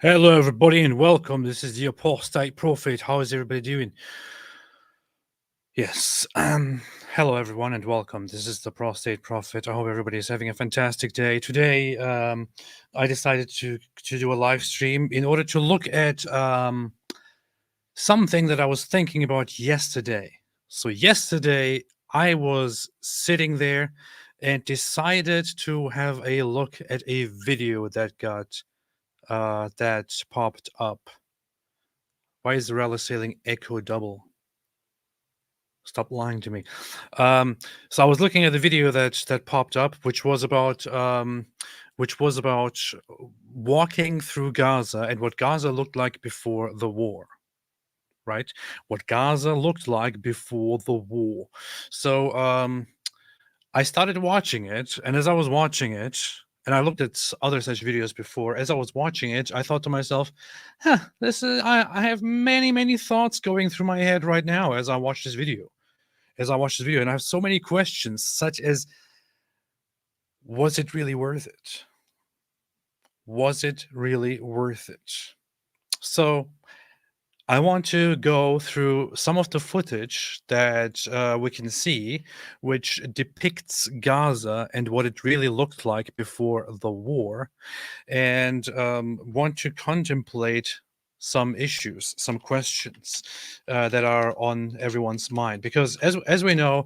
Hello, everybody, and welcome. This is the Apostate Prophet. How is everybody doing? Yes. Hello, everyone, and welcome. This is the Apostate Prophet. I hope everybody is having a fantastic day. Today, I decided to do a live stream in order to look at something that I was thinking about yesterday. So yesterday, I was sitting there and decided to have a look at a video that popped up. Why is the Ramallah sailing echo double? Stop lying to me. So I was looking at the video that popped up, which was about walking through Gaza and what Gaza looked like before the war. Right? What Gaza looked like before the war. So I started watching it, and as I was watching it, and I looked at other such videos before, as I was watching it, I thought to myself, I have many thoughts going through my head right now as I watch this video. And I have so many questions, such as, was it really worth it? Was it really worth it? So I want to go through some of the footage that we can see, which depicts Gaza and what it really looked like before the war, and want to contemplate some issues, some questions that are on everyone's mind. Because as we know,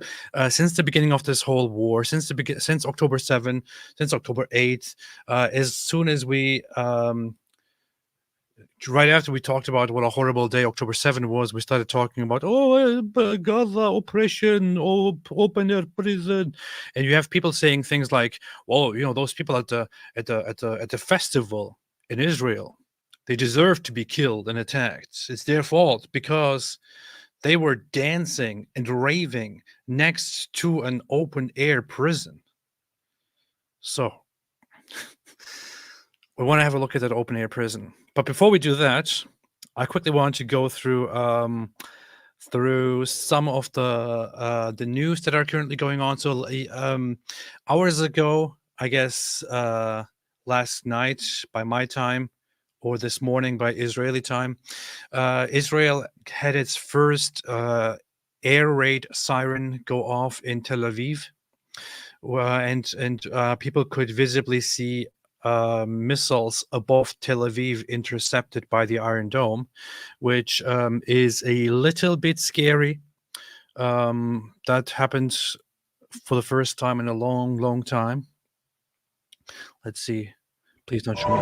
since the beginning of this whole war, since October 7th, since October 8th, as soon as we right after we talked about what a horrible day October 7th was, we started talking about, Gaza oppression, open air prison, and you have people saying things like, well, those people at the festival in Israel, they deserve to be killed and attacked. It's their fault because they were dancing and raving next to an open air prison. So we want to have a look at that open air prison. But before we do that, I quickly want to go through some of the news that are currently going on. So hours ago, I guess last night by my time, or this morning by Israeli time, Israel had its first air raid siren go off in Tel Aviv, and people could visibly see missiles above Tel Aviv intercepted by the Iron Dome, which is a little bit scary. That happened for the first time in a long time. Let's see. Please don't show me.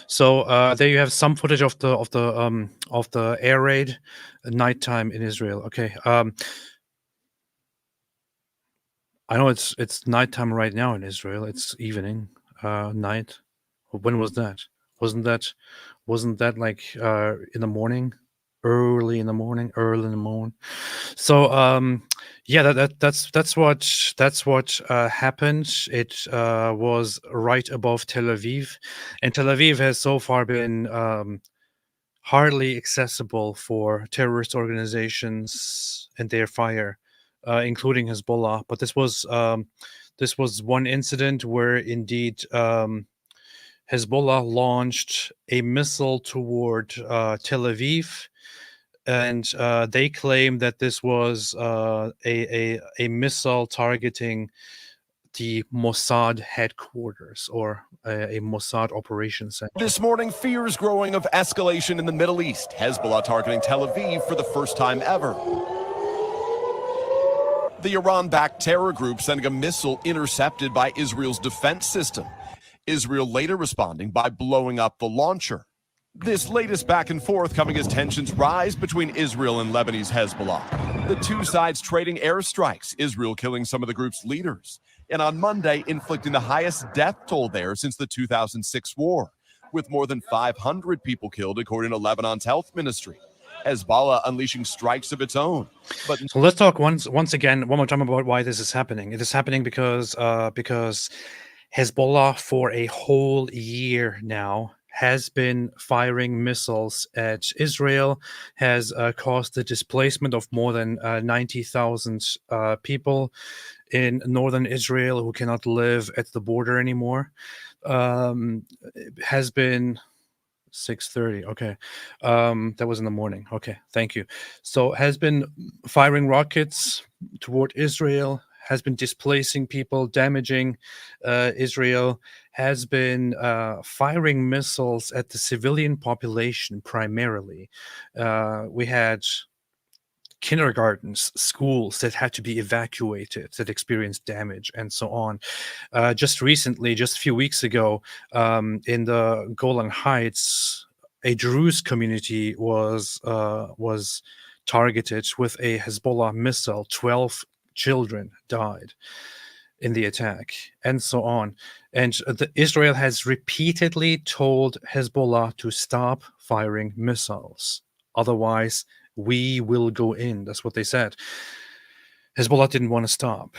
So there you have some footage of the air raid nighttime in Israel. Okay, I know it's nighttime right now in Israel. It's evening, night. When was that? Wasn't that like in the morning? Early in the morning. So yeah, that's what happened. It was right above Tel Aviv, and Tel Aviv has so far been hardly accessible for terrorist organizations and their fire, including Hezbollah. But this was one incident where indeed Hezbollah launched a missile toward Tel Aviv, and they claim that this was a missile targeting the Mossad headquarters, or a Mossad operations center. This morning, fears growing of escalation in the Middle East. Hezbollah targeting Tel Aviv for the first time ever. The Iran-backed terror group sending a missile intercepted by Israel's defense system. Israel later responding by blowing up the launcher. This latest back and forth coming as tensions rise between Israel and Lebanese Hezbollah. The two sides trading airstrikes, Israel killing some of the group's leaders. and on Monday, inflicting the highest death toll there since the 2006 war, with more than 500 people killed, according to Lebanon's health ministry. Hezbollah unleashing strikes of its own. But So let's talk once again one more time about why this is happening. It is happening because Hezbollah for a whole year now has been firing missiles at Israel, has caused the displacement of more than 90,000 people in northern Israel who cannot live at the border anymore. Has been 6:30. Okay. That was in the morning. Okay. Thank you. So has been firing rockets toward Israel, has been displacing people, damaging Israel, has been firing missiles at the civilian population primarily. We had kindergartens, schools that had to be evacuated, that experienced damage, and so on. Just recently, just a few weeks ago, in the Golan Heights, a Druze community was targeted with a Hezbollah missile. 12 children died in the attack, and so on. And Israel has repeatedly told Hezbollah to stop firing missiles. Otherwise, we will go in. That's what they said. Hezbollah didn't want to stop.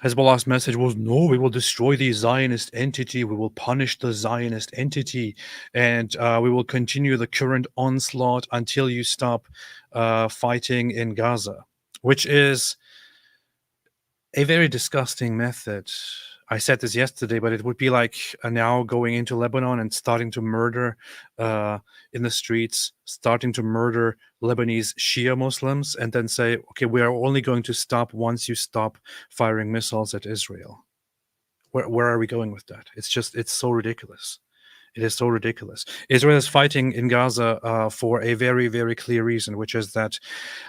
Hezbollah's message was, no, we will destroy the Zionist entity. We will punish the Zionist entity. And we will continue the current onslaught until you stop fighting in Gaza, which is a very disgusting method. I said this yesterday, but it would be like now going into Lebanon and starting to murder in the streets, starting to murder Lebanese Shia Muslims, and then say, okay, we are only going to stop once you stop firing missiles at Israel. Where are we going with that? It's so ridiculous. It is so ridiculous. Israel is fighting in Gaza for a very, very clear reason, which is that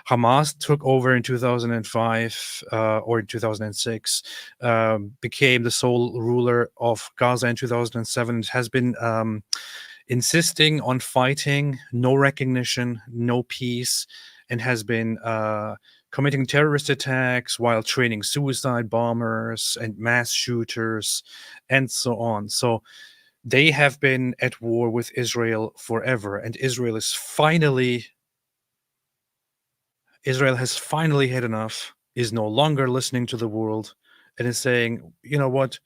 Hamas took over in 2005 or in 2006, became the sole ruler of Gaza in 2007. It has been insisting on fighting, no recognition, no peace, and has been committing terrorist attacks while training suicide bombers and mass shooters and so on. So they have been at war with Israel forever, and Israel has finally had enough, is no longer listening to the world, and is saying, you know what,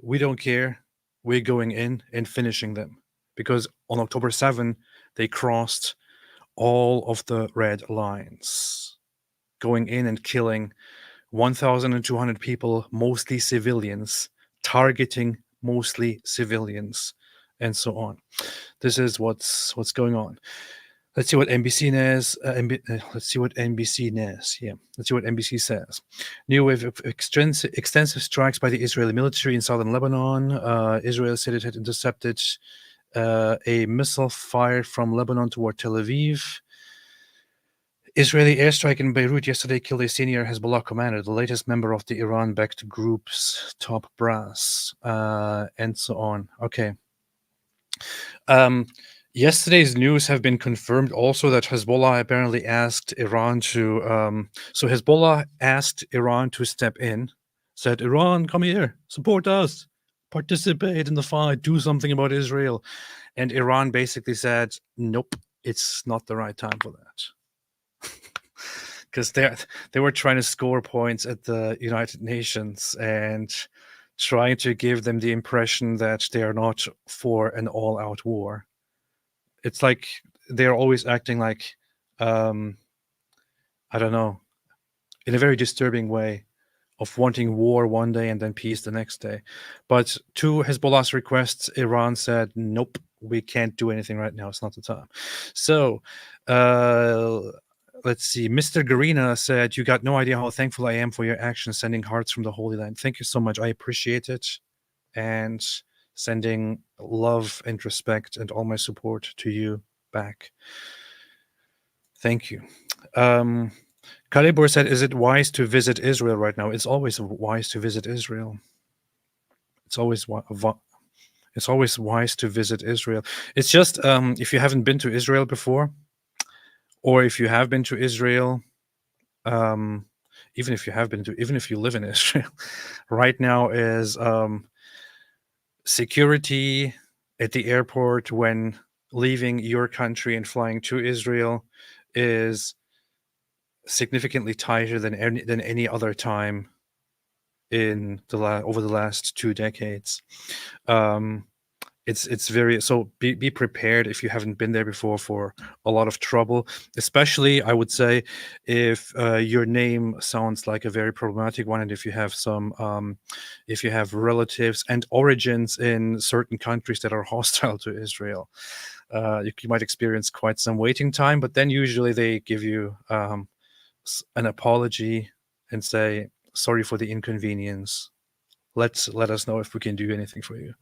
we don't care, we're going in and finishing them. Because on October 7, they crossed all of the red lines, going in and killing 1,200 people, mostly civilians, targeting mostly civilians, and so on. This is what's going on. Let's see what NBC says. Let's see what NBC says. New wave of extensive strikes by the Israeli military in southern Lebanon. Israel said it had intercepted a missile fired from Lebanon toward Tel Aviv. Israeli airstrike in Beirut yesterday killed a senior Hezbollah commander, the latest member of the Iran-backed group's top brass, and so on. Okay. Yesterday's news have been confirmed also that Hezbollah apparently asked Iran to. So Hezbollah asked Iran to step in, said, Iran, come here, support us, participate in the fight, do something about Israel. And Iran basically said, nope, it's not the right time for that. Because they were trying to score points at the United Nations and trying to give them the impression that they are not for an all-out war. It's like they're always acting like, I don't know, in a very disturbing way of wanting war one day and then peace the next day. But to Hezbollah's requests, Iran said, nope, we can't do anything right now. It's not the time. So, let's see. Mr. Garina said, you got no idea how thankful I am for your action, sending hearts from the Holy Land. Thank you so much. I appreciate it. And sending love and respect and all my support to you back. Thank you. Kalibur said, is it wise to visit Israel right now? It's always wise to visit Israel. It's always wise to visit Israel. It's just if you haven't been to Israel before, or if you have been to Israel, even if you have been to, even if you live in Israel, right now is security at the airport when leaving your country and flying to Israel is significantly tighter than any other time in over the last 2 decades. It's very, so be prepared if you haven't been there before for a lot of trouble, especially I would say if your name sounds like a very problematic one, and if you have some if you have relatives and origins in certain countries that are hostile to Israel. You might experience quite some waiting time, but then usually they give you an apology and say, sorry for the inconvenience. Let us know if we can do anything for you.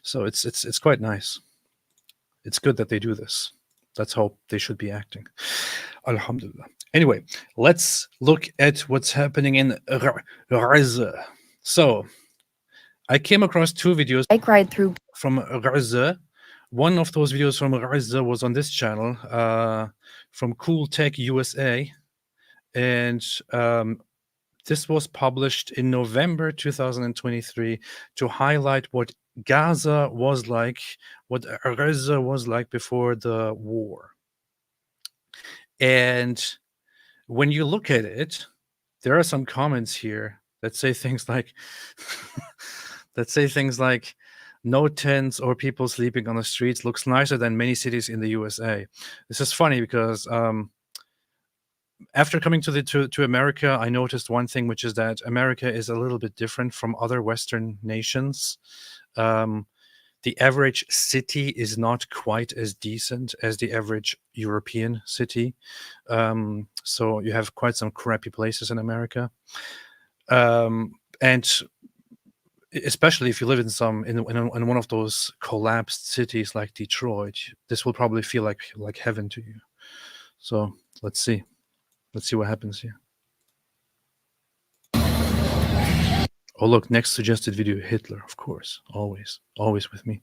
So it's quite nice. It's good that they do this. That's how they should be acting. Alhamdulillah. Anyway, let's look at what's happening in Gaza. So I came across 2 videos bike ride through from Gaza. One of those videos from Gaza was on this channel from Cool Tech USA. And this was published in November 2023 to highlight what Gaza was like, what Gaza was like before the war. And when you look at it, there are some comments here that say things like, no tents or people sleeping on the streets, looks nicer than many cities in the USA. This is funny because after coming to America, I noticed one thing, which is that America is a little bit different from other Western nations. The average city is not quite as decent as the average European city. So you have quite some crappy places in America. And especially if you live in one of those collapsed cities like Detroit, this will probably feel like heaven to you. So let's see what happens here. Oh, look, next suggested video, Hitler, of course, always with me.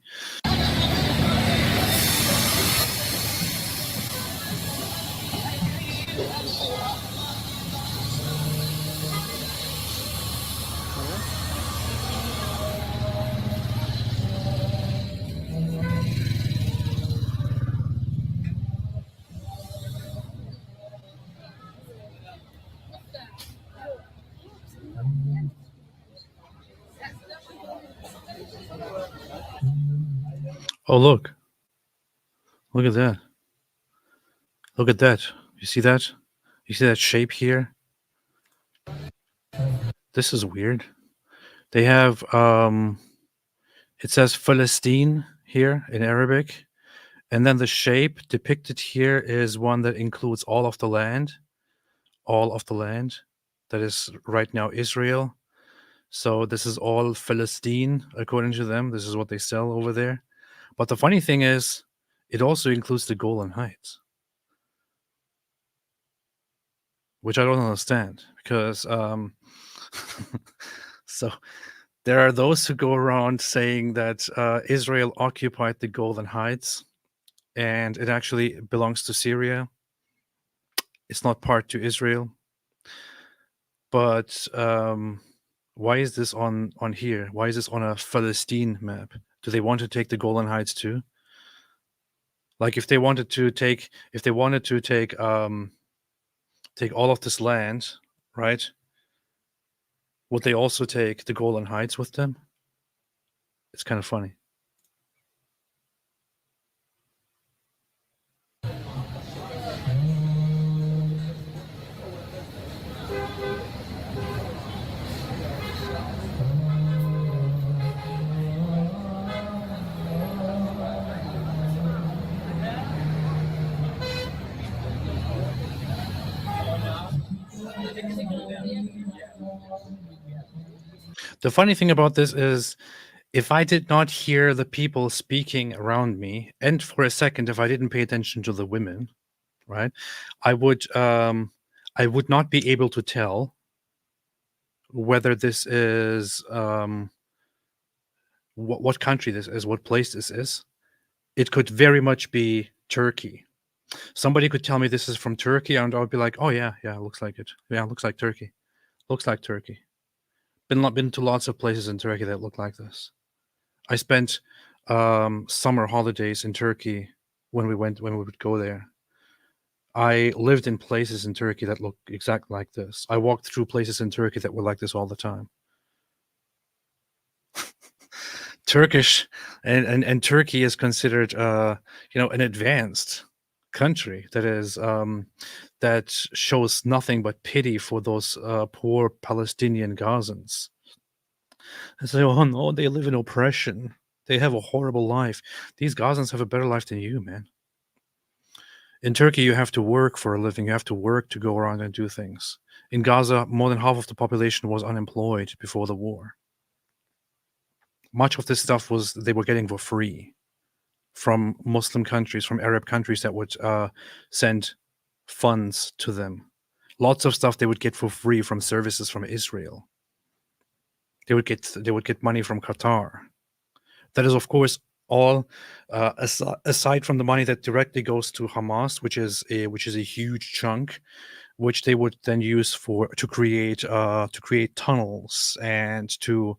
Oh, look at that. Look at that. You see that? You see that shape here? This is weird. They have, it says Palestine here in Arabic. And then the shape depicted here is one that includes all of the land that is right now Israel. So this is all Palestine, according to them. This is what they sell over there. But the funny thing is, it also includes the Golan Heights, which I don't understand because so there are those who go around saying that Israel occupied the Golan Heights and it actually belongs to Syria. It's not part to Israel. But why is this on here? Why is this on a Palestine map? Do they want to take the Golan Heights too? Like if they wanted to take take all of this land, right? Would they also take the Golan Heights with them? It's kind of funny. The funny thing about this is if I did not hear the people speaking around me, and for a second, if I didn't pay attention to the women, right, I would not be able to tell whether this is what country this is, what place this is. It could very much be Turkey. Somebody could tell me this is from Turkey, and I would be like, oh yeah, looks like it. Yeah, looks like Turkey. Looks like Turkey. Been to lots of places in Turkey that look like this. I spent summer holidays in Turkey when we would go there. I lived in places in Turkey that look exactly like this. I walked through places in Turkey that were like this all the time. Turkish and Turkey is considered an advanced country that is that shows nothing but pity for those poor Palestinian Gazans. And say, oh no, they live in oppression. They have a horrible life. These Gazans have a better life than you, man. In Turkey, you have to work for a living. You have to work to go around and do things. In Gaza, more than half of the population was unemployed before the war. Much of this stuff they were getting for free from Muslim countries, from Arab countries that would send funds to them. Lots of stuff they would get for free from services from Israel. They would get money from Qatar. That is, of course, all aside from the money that directly goes to Hamas, which is a huge chunk, which they would then use to create tunnels and to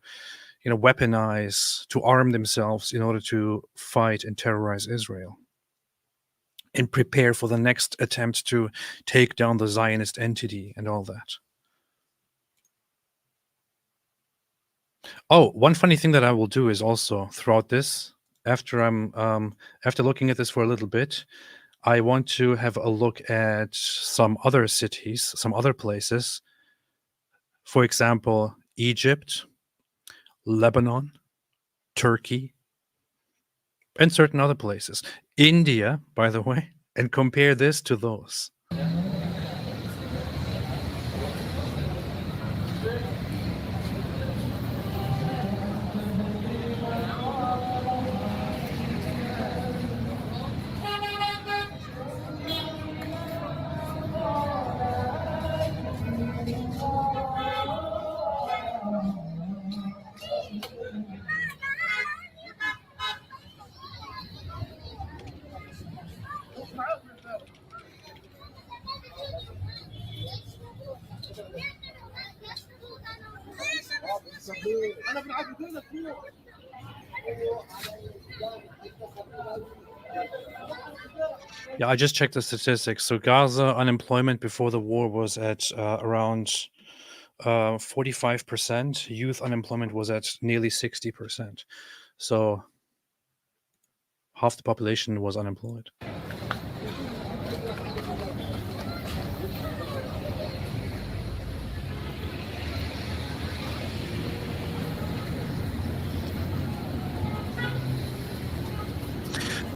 weaponize, to arm themselves in order to fight and terrorize Israel and prepare for the next attempt to take down the Zionist entity and all that. Oh, one funny thing that I will do is also throughout this, after looking at this for a little bit, I want to have a look at some other cities, some other places. For example, Egypt, Lebanon, Turkey, and certain other places. India, by the way, and compare this to those. Yeah, I just checked the statistics. So Gaza unemployment before the war was at around 45%. Youth unemployment was at nearly 60%. So half the population was unemployed.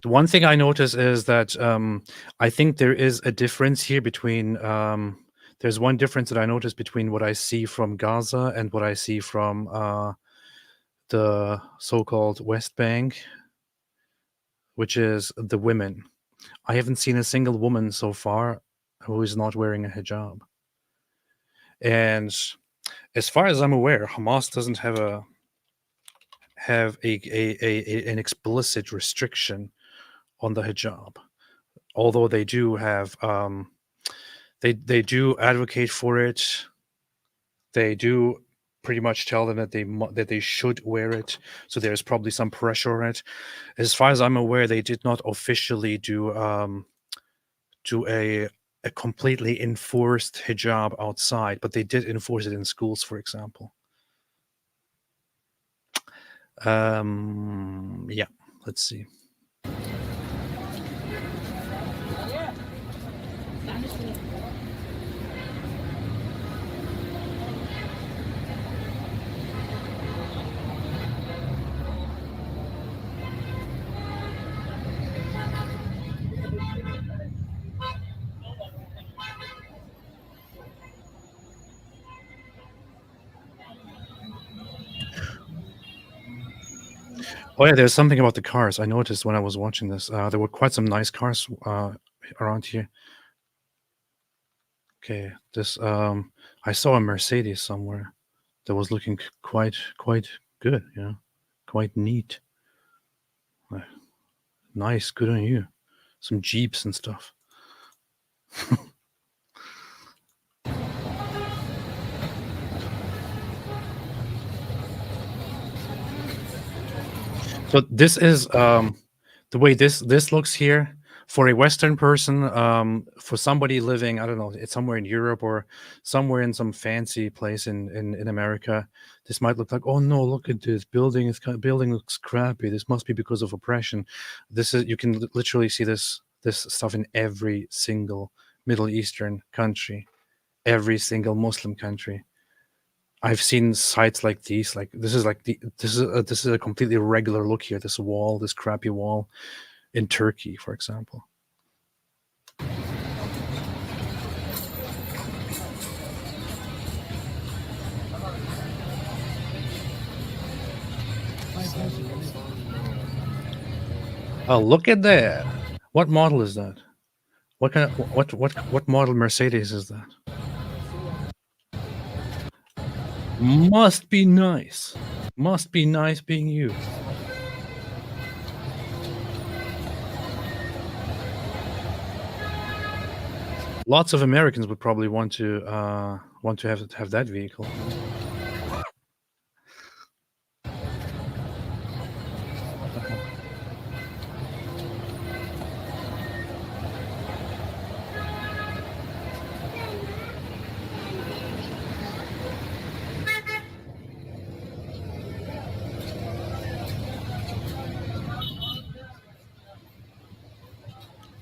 The one thing I notice is that I think there is a difference here between. There's one difference that I notice between what I see from Gaza and what I see from the so-called West Bank, which is the women. I haven't seen a single woman so far who is not wearing a hijab. And as far as I'm aware, Hamas doesn't have an explicit restriction on the hijab, although they do have they do advocate for it. They do pretty much tell them that they should wear it. So there's probably some pressure on it. As far as I'm aware, they did not officially do a completely enforced hijab outside, but they did enforce it in schools, for example. Yeah, let's see. Oh yeah, there's something about the cars. I noticed when I was watching this. There were quite some nice cars around here. Okay, this I saw a Mercedes somewhere that was looking quite good, quite neat. Nice, good on you. Some Jeeps and stuff. So this is the way this looks here for a Western person. For somebody living, I don't know, it's somewhere in Europe or somewhere in some fancy place in America, this might look like, oh no, look at this building. Building looks crappy. This must be because of oppression. This is, you can literally see this stuff in every single Middle Eastern country, every single Muslim country. I've seen sites like these. Like this is like this is a completely regular look here. This wall, this crappy wall in Turkey, for example. Oh, look at that! What model is that? What kind of what model Mercedes is that? Must be nice. Must be nice being you. Lots of Americans would probably want to have that vehicle.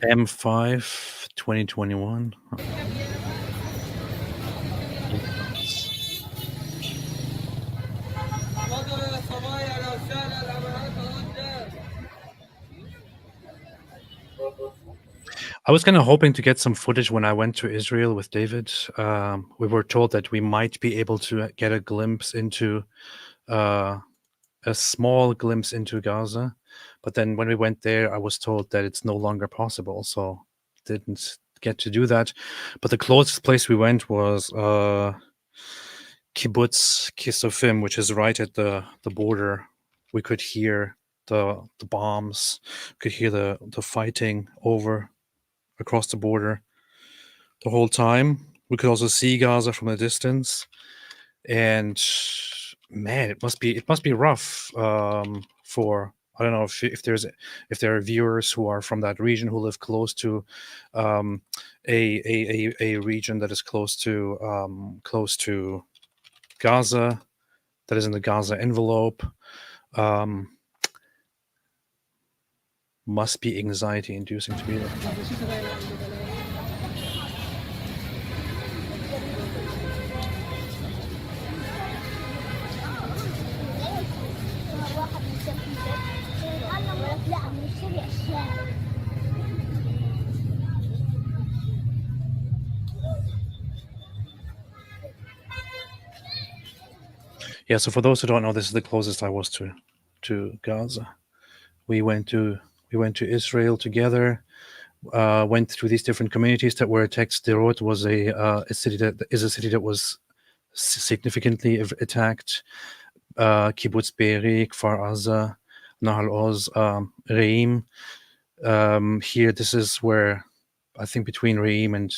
M5 2021. I was kind of hoping to get some footage when I went to Israel with David. We were told that we might be able to get a glimpse into a small glimpse into Gaza, but then when we went there, I was told that it's no longer possible, so didn't get to do that. But the closest place we went was Kibbutz Kisofim, which is right at the border. We could hear the bombs, could hear the fighting over across the border the whole time. We could also see Gaza from a distance, and man, it must be rough for, I don't know if there are viewers who are from that region who live close to a region that is close to Gaza, that is in the Gaza envelope. Must be anxiety inducing to be there. Yeah, so for those who don't know, this is the closest I was to Gaza. We went to Israel together. Went through these different communities that were attacked. Sderot was a city that was significantly attacked. Kibbutz Be'eri, Kfar Aza, Nahal Oz, Reim. Here, this is where, I think between Reim and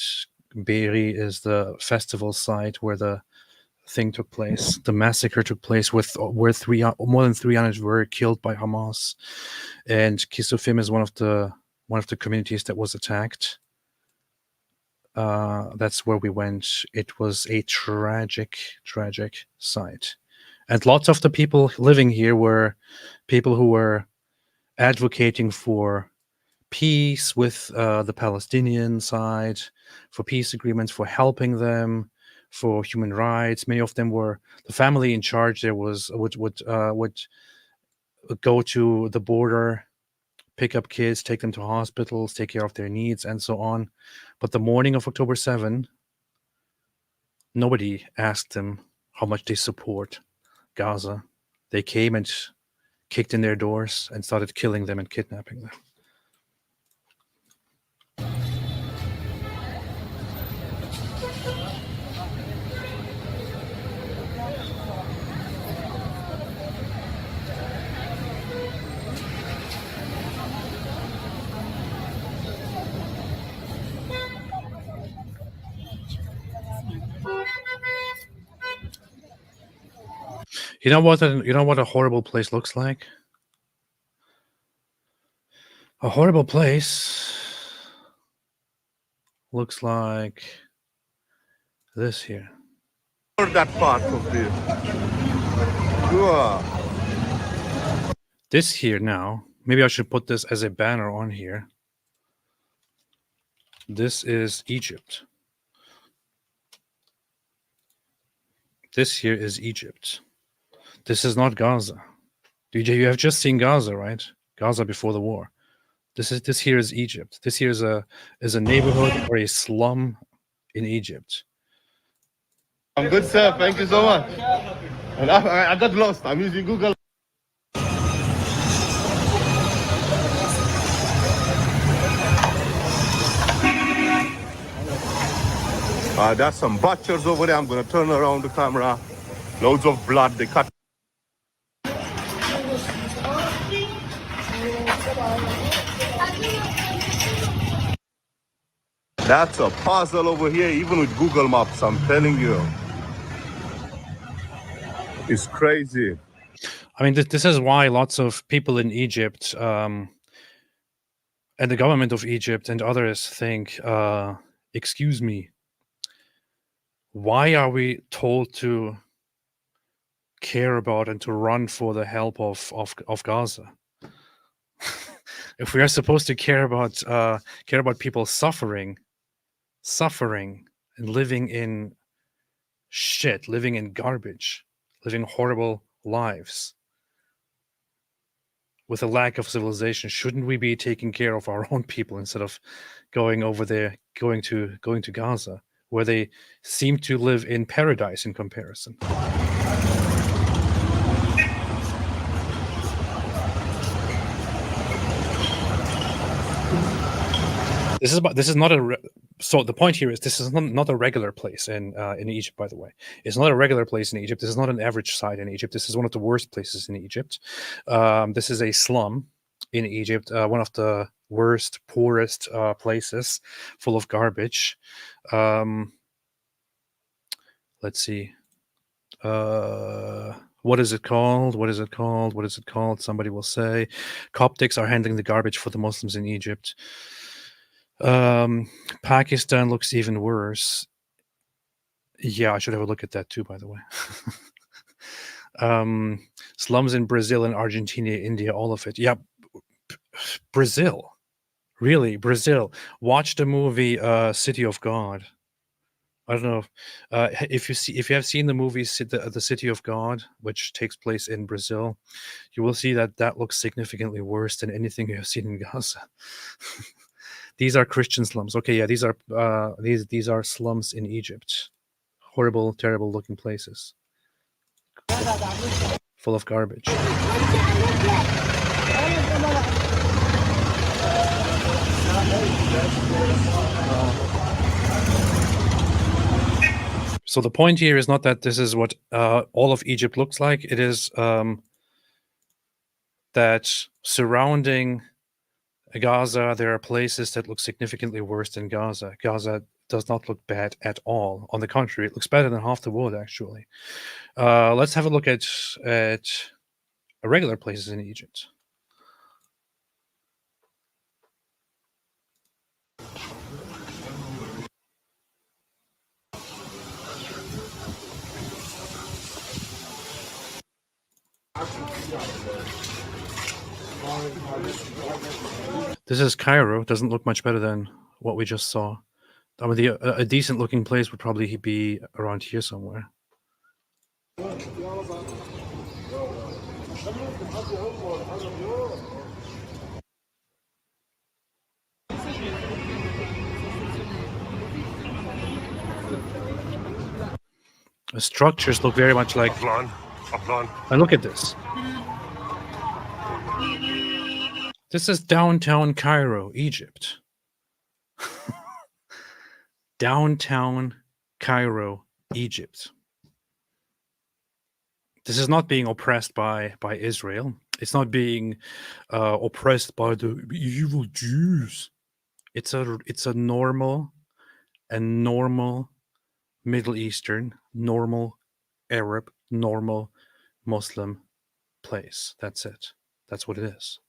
Be'eri is the festival site where the thing took place. The massacre took place where more than 300 were killed by Hamas, and Kisufim is one of the communities that was attacked. That's where we went. It was a tragic sight, and lots of the people living here were people who were advocating for peace with the Palestinian side, for peace agreements, for helping them, for human rights. Many of them were, the family in charge there would go to the border, pick up kids, take them to hospitals, take care of their needs, and so on. But the morning of October 7, nobody asked them how much they support Gaza. They came and kicked in their doors and started killing them and kidnapping them. You know what a horrible place looks like? A horrible place looks like this here. That part of it. Yeah. This here now, maybe I should put this as a banner on here. This is Egypt. This here is Egypt. This is not Gaza. You have just seen Gaza, right? Gaza before the war. This here is Egypt. This here is a neighborhood or a slum in Egypt. I'm good, sir. Thank you so much. And I got lost. I'm using Google. There's some butchers over there. I'm going to turn around the camera. Loads of blood. They cut. That's a puzzle over here, even with Google Maps, I'm telling you. It's crazy. I mean, this is why lots of people in Egypt and the government of Egypt and others think, excuse me, why are we told to care about and to run for the help of Gaza? If we are supposed to care about people suffering and living in shit, living in garbage, living horrible lives with a lack of civilization, shouldn't we be taking care of our own people instead of going over there, going to Gaza, where they seem to live in paradise in comparison? This is not so the point here is this is not a regular place in Egypt, by the way. It's not a regular place in Egypt. This is not an average site in Egypt. This is one of the worst places in Egypt. This is a slum in Egypt, one of the worst, poorest places, full of garbage. Let's see. What is it called? What is it called? What is it called? Somebody will say. Coptics are handling the garbage for the Muslims in Egypt. Pakistan looks even worse. Yeah, I should have a look at that too, by the way. Slums in Brazil and Argentina, India, all of it. Yeah, Brazil. Really, Brazil. Watch the movie City of God. I don't know if you have seen the movie the City of God, which takes place in Brazil. You will see that looks significantly worse than anything you have seen in Gaza. These are Christian slums. Okay, yeah, these are slums in Egypt. Horrible, terrible looking places. Full of garbage. So the point here is not that this is what all of Egypt looks like. It is that surrounding Gaza, there are places that look significantly worse than Gaza. Gaza does not look bad at all. On the contrary, it looks better than half the world, actually. Let's have a look at regular places in Egypt. This is Cairo. Doesn't look much better than what we just saw. I mean, a decent looking place would probably be around here somewhere. The structures look very much like. And look at this. This is downtown Cairo, Egypt. Downtown Cairo, Egypt. This is not being oppressed by Israel. It's not being oppressed by the evil Jews. It's a normal Middle Eastern, normal Arab, normal Muslim place. That's it. That's what it is.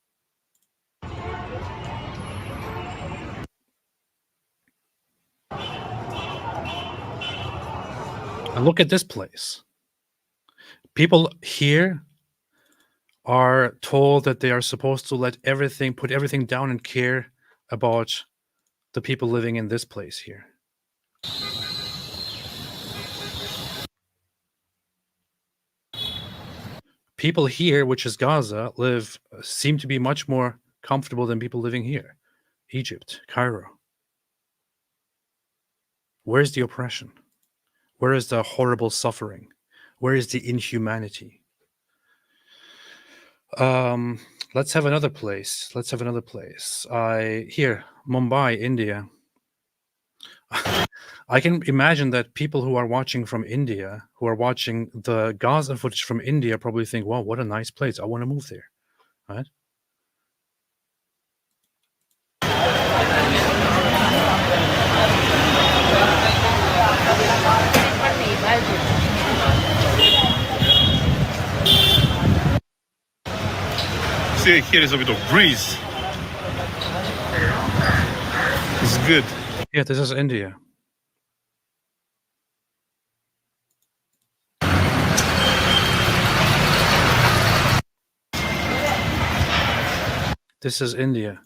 And look at this place. People here are told that they are supposed to put everything down and care about the people living in this place here. People here, which is Gaza, seem to be much more comfortable than people living here. Egypt, Cairo. Where's the oppression? Where is the horrible suffering? Where is the inhumanity? Let's have another place. Here, Mumbai, India. I can imagine that people who are watching from India, who are watching the Gaza footage from India, probably think, wow, what a nice place. I want to move there, right? See, here is a bit of breeze. It's good. Yeah, this is India. This is India.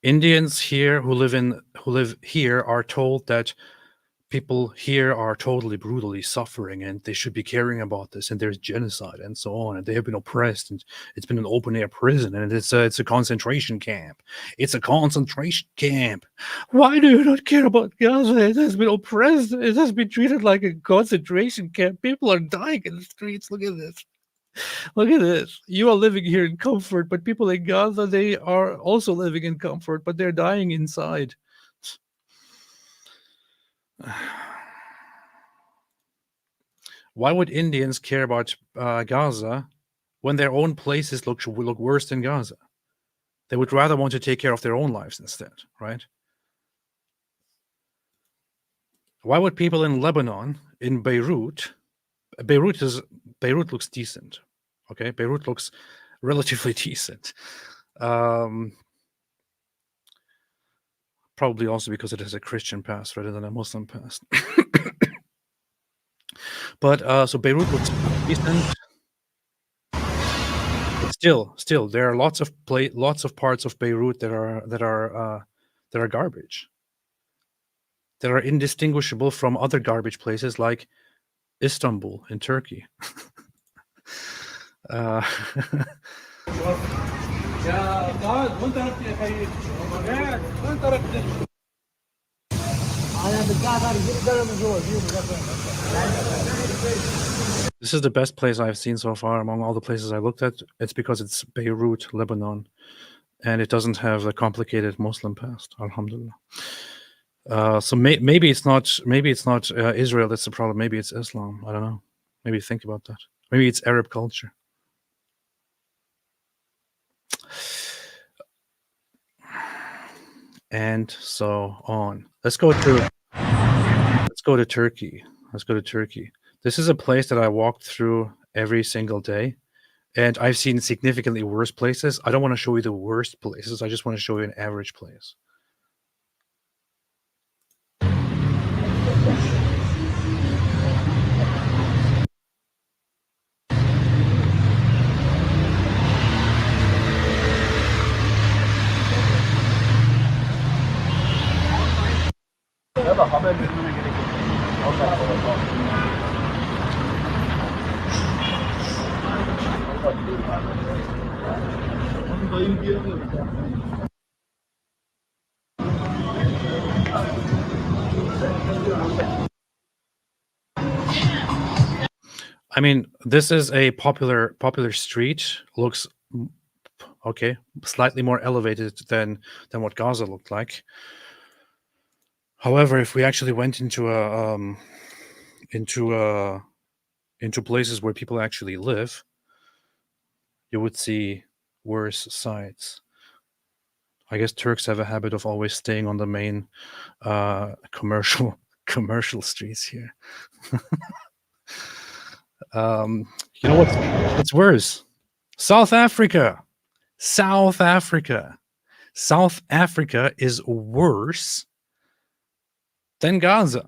Indians here who live here are told that people here are totally brutally suffering and they should be caring about this, and there's genocide and so on, and they have been oppressed, and it's been an open air prison, and it's a concentration camp. It's a concentration camp. Why do you not care about Gaza? It has been oppressed. It has been treated like a concentration camp. People are dying in the streets. Look at this. Look at this. You are living here in comfort, but people in Gaza, they are also living in comfort, but they're dying inside. Why would Indians care about Gaza when their own places look worse than Gaza? They would rather want to take care of their own lives instead, right? Why would people in Lebanon, in Beirut looks decent, okay? Beirut looks relatively decent. Probably also because it has a Christian past rather than a Muslim past. But so Beirut looks decent. Still, there are lots of parts of Beirut that are garbage. That are indistinguishable from other garbage places like Istanbul in Turkey. This is the best place I've seen so far among all the places I looked at. It's because it's Beirut, Lebanon, and it doesn't have a complicated Muslim past. Alhamdulillah. So maybe it's not Israel that's the problem. Maybe it's Islam. I don't know. Maybe think about that. Maybe it's Arab culture. And so on. Let's go to Turkey. This is a place that I walked through every single day, and I've seen significantly worse places. I don't want to show you the worst places. I just want to show you an average place. I mean, this is a popular street. Looks okay, slightly more elevated than what Gaza looked like. However, if we actually went into places where people actually live, you would see worse sights. I guess Turks have a habit of always staying on the main commercial streets here. You know what's worse? South Africa. South Africa is worse than Gaza.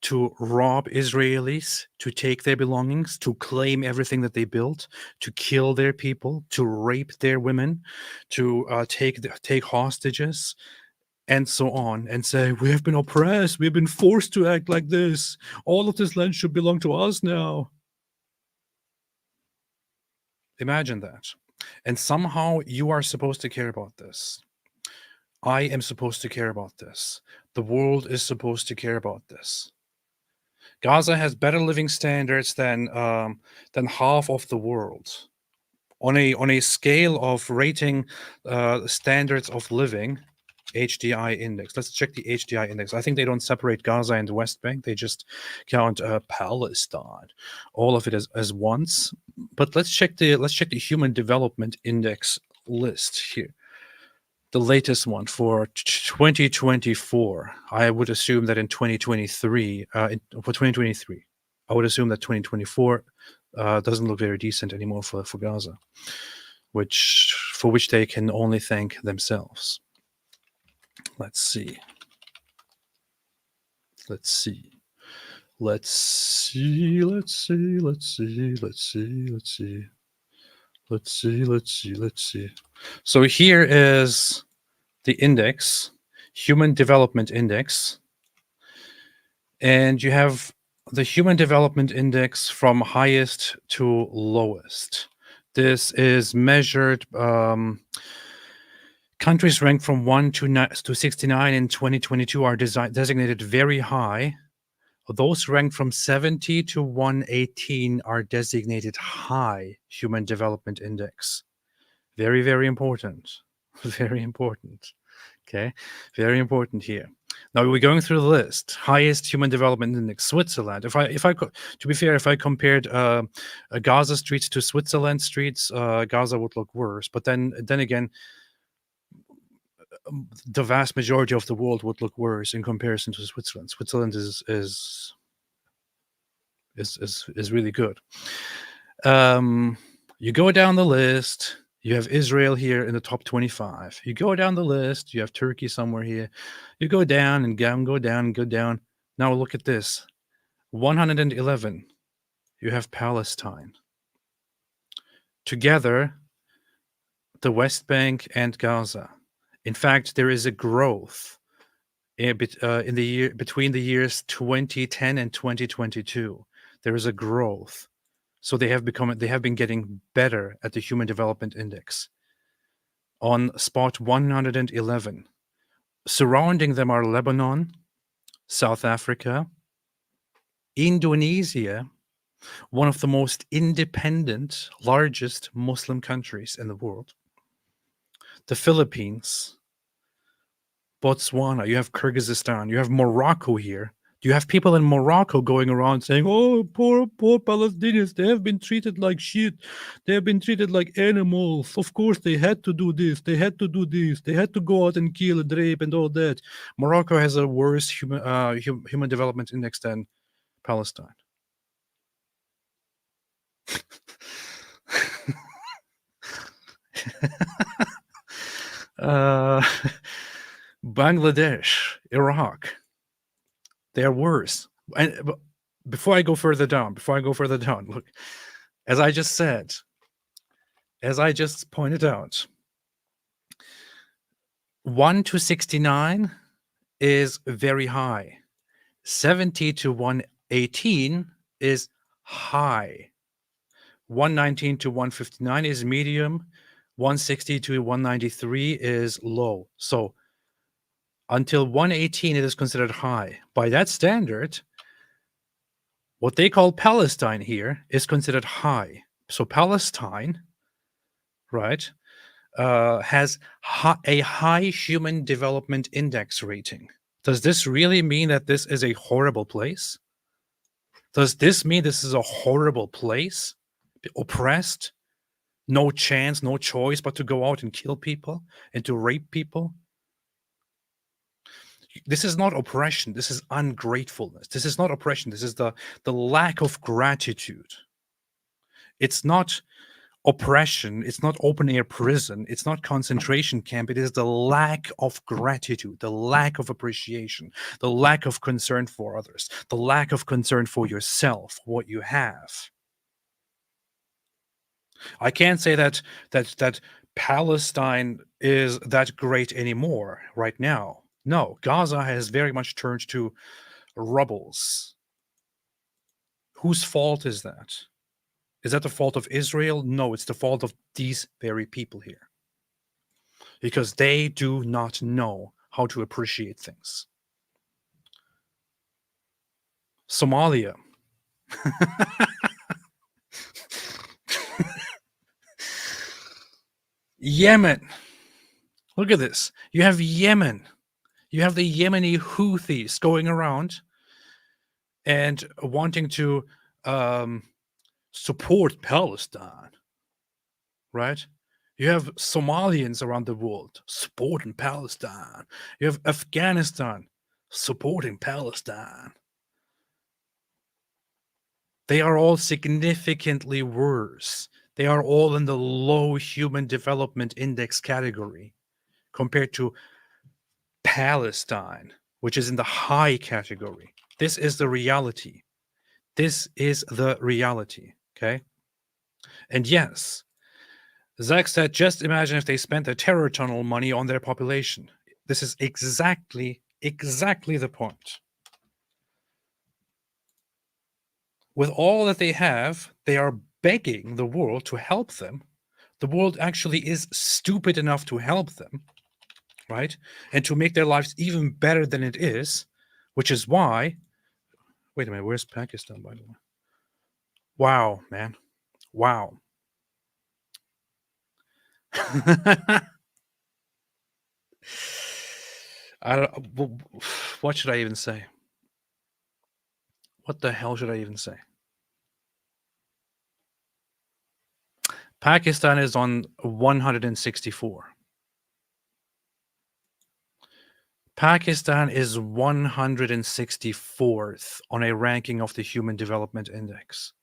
to rob Israelis, to take their belongings, to claim everything that they built, to kill their people, to rape their women, to take hostages, and so on, and say, we have been oppressed, we've been forced to act like this. All of this land should belong to us now. Imagine that. And somehow you are supposed to care about this. I am supposed to care about this. The world is supposed to care about this. Gaza has better living standards than half of the world. On a scale of rating standards of living, HDI index. Let's check the HDI index. I think they don't separate Gaza and the West Bank. They just count Palestine, all of it as once. But let's check the Human Development Index list here. The latest one for 2024. I would assume that in 2023, for 2023, I would assume that 2024 doesn't look very decent anymore for Gaza, for which they can only thank themselves. Let's see. So here is the index, Human Development Index. And you have the Human Development Index from highest to lowest. This is measured, countries ranked from 1 to 69 in 2022 are designated very high. Those ranked from 70 to 118 are designated high Human Development Index. Very, very important. Very important. Okay, very important here. Now we're going through the list. Highest Human Development Index, Switzerland. If I to be fair, if I compared Gaza streets to Switzerland streets, Gaza would look worse. But then again, the vast majority of the world would look worse in comparison to Switzerland. Switzerland is really good. You go down the list. You have Israel here in the top 25. You go down the list. You have Turkey somewhere here. You go down and go down. Now look at this. 111. You have Palestine. Together, the West Bank and Gaza. In fact, there is a growth between the years 2010 and 2022. There is a growth. So they have been getting better at the Human Development Index. On spot 111. Surrounding them are Lebanon, South Africa, Indonesia, one of the most independent, largest Muslim countries in the world, the Philippines, Botswana, you have Kyrgyzstan, you have Morocco here. You have people in Morocco going around saying, oh, poor Palestinians, they have been treated like shit. They have been treated like animals. Of course, they had to do this. They had to do this. They had to go out and kill and rape and all that. Morocco has a worse human development index than Palestine. Bangladesh, Iraq, they're worse. And before I go further down, look, as I just pointed out, 1 to 69 is very high. 70 to 118 is high. 119 to 159 is medium. 160 to 193 is low. So until 118, it is considered high. By that standard, what they call Palestine here is considered high. So Palestine, right, has a high Human Development Index rating. Does this really mean that this is a horrible place? Does this mean this is a horrible place? Oppressed? No chance, no choice but to go out and kill people and to rape people? This is not oppression. This is ungratefulness. This is not oppression. This is the lack of gratitude. It's not oppression, it's not open air prison, it's not concentration camp, it is the lack of gratitude, the lack of appreciation, the lack of concern for others, the lack of concern for yourself, what you have. I can't say that Palestine is that great anymore right now. No, Gaza has very much turned to rubbles. Whose fault is that? Is that the fault of Israel? No, it's the fault of these very people here. Because they do not know how to appreciate things. Somalia. Yemen. Look at this. You have Yemen. You have the Yemeni Houthis going around and wanting to support Palestine, right? You have Somalians around the world supporting Palestine. You have Afghanistan supporting Palestine. They are all significantly worse. They are all in the low human development index category compared to Palestine, which is in the high category. This is the reality. This is the reality, okay? And yes, Zach said, just imagine if they spent the terror tunnel money on their population. This is exactly the point. With all that they have, they are begging the world to help them. The world actually is stupid enough to help them, right? And to make their lives even better than it is, which is why... Wait a minute, where's Pakistan, by the way? Wow, man. Wow. What should I even say? What the hell should I even say? Pakistan is on 164. Pakistan is 164th on a ranking of the Human Development Index.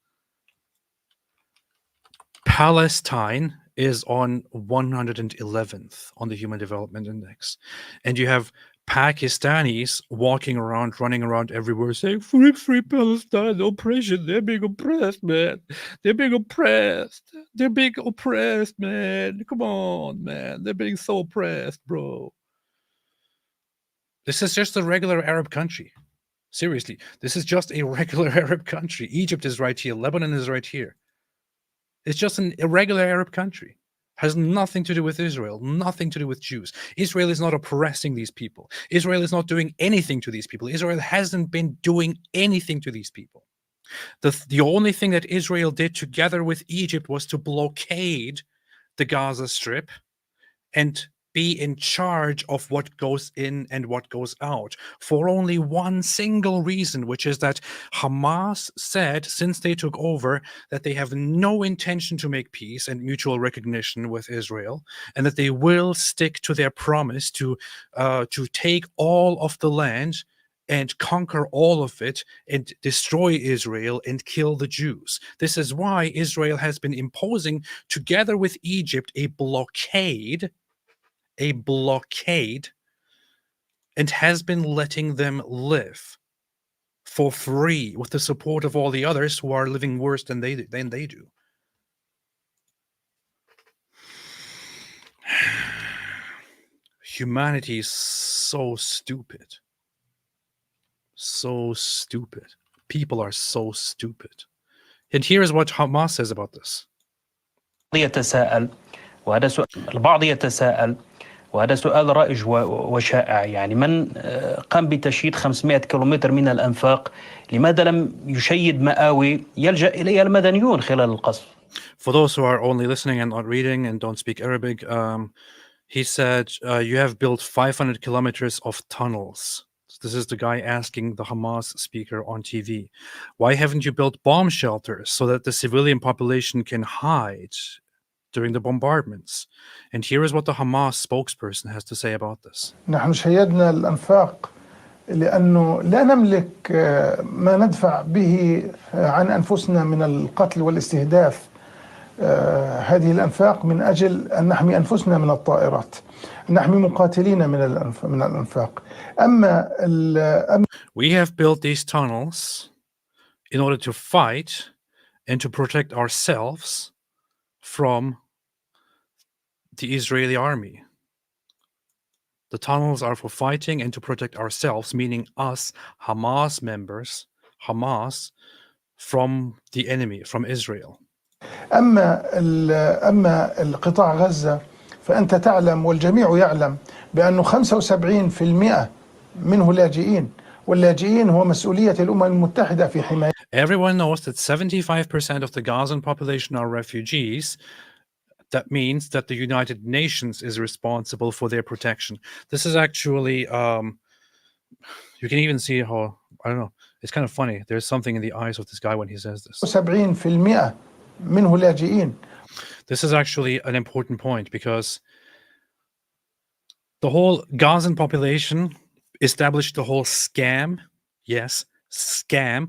Palestine is on 111th on the Human Development Index. And you have Pakistanis walking around, running around everywhere saying, free, free Palestine, oppression, they're being oppressed, man. They're being oppressed. They're being oppressed, man. Come on, man. They're being so oppressed, bro. This is just a regular Arab country. Seriously, this is just a regular Arab country. Egypt is right here. Lebanon is right here. It's just an irregular Arab country. Has nothing to do with Israel, nothing to do with Jews. Israel is not oppressing these people. Israel is not doing anything to these people. Israel hasn't been doing anything to these people. The only thing that Israel did together with Egypt was to blockade the Gaza Strip and be in charge of what goes in and what goes out for only one single reason, which is that Hamas said since they took over that they have no intention to make peace and mutual recognition with Israel, and that they will stick to their promise to take all of the land and conquer all of it and destroy Israel and kill the Jews. This is why Israel has been imposing, together with Egypt, a blockade, and has been letting them live for free with the support of all the others who are living worse than they do. Humanity is so stupid. So stupid. People are so stupid. And here's what Hamas says about this. البعض يتساءل وهذا سؤال رائج وشائع، يعني من قام بتشييد 500 كيلومتر من الأنفاق، لماذا لم يشيد مآوي يلجأ إليها المدنيون خلال القصف؟ For those who are only listening and not reading and don't speak Arabic, he said, you have built 500 kilometers of tunnels. So this is the guy asking the Hamas speaker on TV. Why haven't you built bomb shelters so that the civilian population can hide during the bombardments? And here is what the Hamas spokesperson has to say about this. نحن شيدنا الأنفاق لأنه لا نملك ما ندفع به عن أنفسنا من القتل والاستهداف هذه الأنفاق من أجل أن نحمي أنفسنا من الطائرات، نحمي مقاتلين من الأنفاق. We have built these tunnels in order to fight and to protect ourselves from the Israeli army. The tunnels are for fighting and to protect ourselves, meaning us, Hamas members, Hamas, from the enemy, from Israel. أما القطاع غزة فأنت تعلم والجميع يعلم بأنه 75% منه لاجئين، واللاجئين هو مسؤولية الأمم المتحدة في حماية. Everyone knows that 75% of the Gazan population are refugees. That means that the United Nations is responsible for their protection. This is actually, you can even see how, I don't know, it's kind of funny. There's something in the eyes of this guy when he says this. 70% منه لاجئين. This is actually an important point because the whole Gazan population established the whole scam, yes, scam,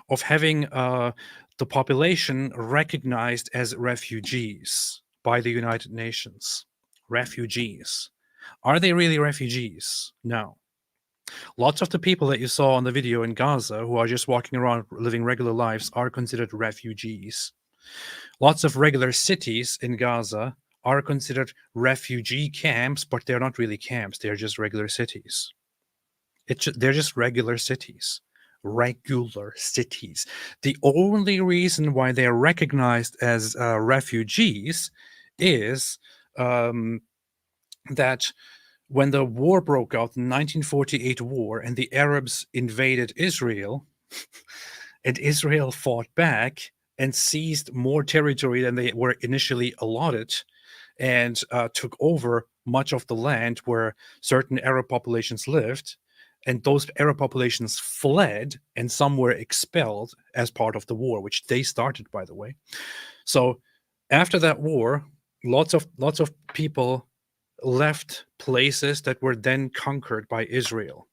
of having the population recognized as refugees by the United Nations. Refugees. Are they really refugees? No. Lots of the people that you saw on the video in Gaza who are just walking around living regular lives are considered refugees. Lots of regular cities in Gaza are considered refugee camps, but they're not really camps. They're just regular cities. They're just regular cities. Regular cities. The only reason why they're recognized as refugees is that when the war broke out, the 1948 war, and the Arabs invaded Israel, and Israel fought back and seized more territory than they were initially allotted, and took over much of the land where certain Arab populations lived, and those Arab populations fled, and some were expelled as part of the war, which they started, by the way. So after that war, lots of people left places that were then conquered by Israel.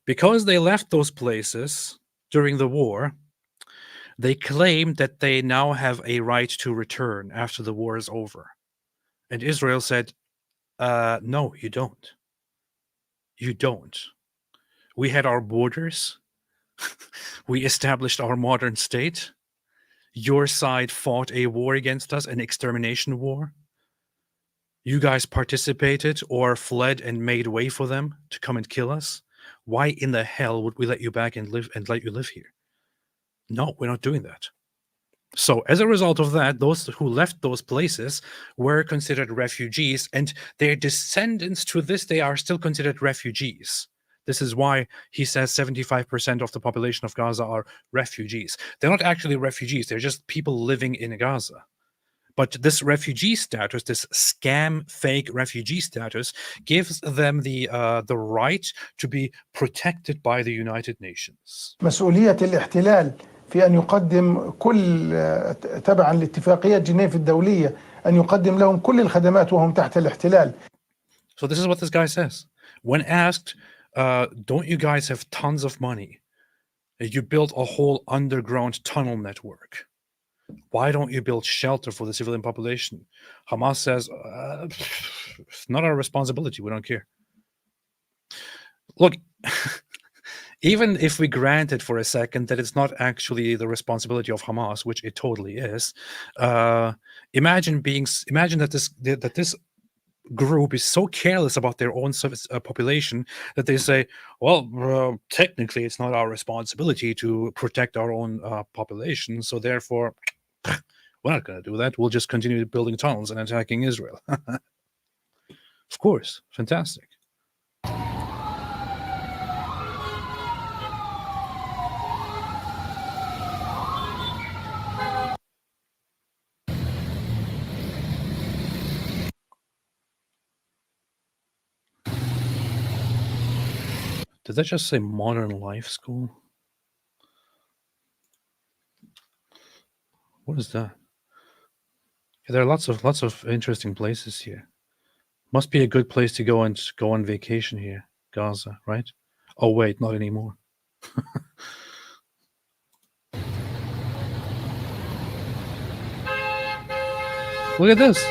Because they left those places during the war, they claim that they now have a right to return after the war is over. And Israel said, no, you don't. You don't. We had our borders. We established our modern state. Your side fought a war against us, an extermination war. You guys participated or fled and made way for them to come and kill us. Why in the hell would we let you back and let you live here? No, we're not doing that. So as a result of that, those who left those places were considered refugees, and their descendants to this day are still considered refugees. This is why he says 75% of the population of Gaza are refugees. They're not actually refugees. They're just people living in Gaza. But this refugee status, this scam fake refugee status, gives them the right to be protected by the United Nations. مسؤولية الاحتلال في أن يقدم كل تبعا لاتفاقية جنيف الدولية أن يقدم لهم كل الخدمات وهم تحت الاحتلال. So this is what this guy says. When asked, don't you guys have tons of money? You built a whole underground tunnel network. Why don't you build shelter for the civilian population? Hamas says, it's not our responsibility. We don't care. Look, even if we granted for a second that it's not actually the responsibility of Hamas, which it totally is, imagine that this group is so careless about their own population that they say, well, technically it's not our responsibility to protect our own population, so therefore we're not going to do that. We'll just continue building tunnels and attacking Israel. Of course, fantastic. Did that just say Modern Life School? What is that? Yeah, there are lots of interesting places here. Must be a good place to go on vacation here, Gaza, right? Oh wait, not anymore. Look at this.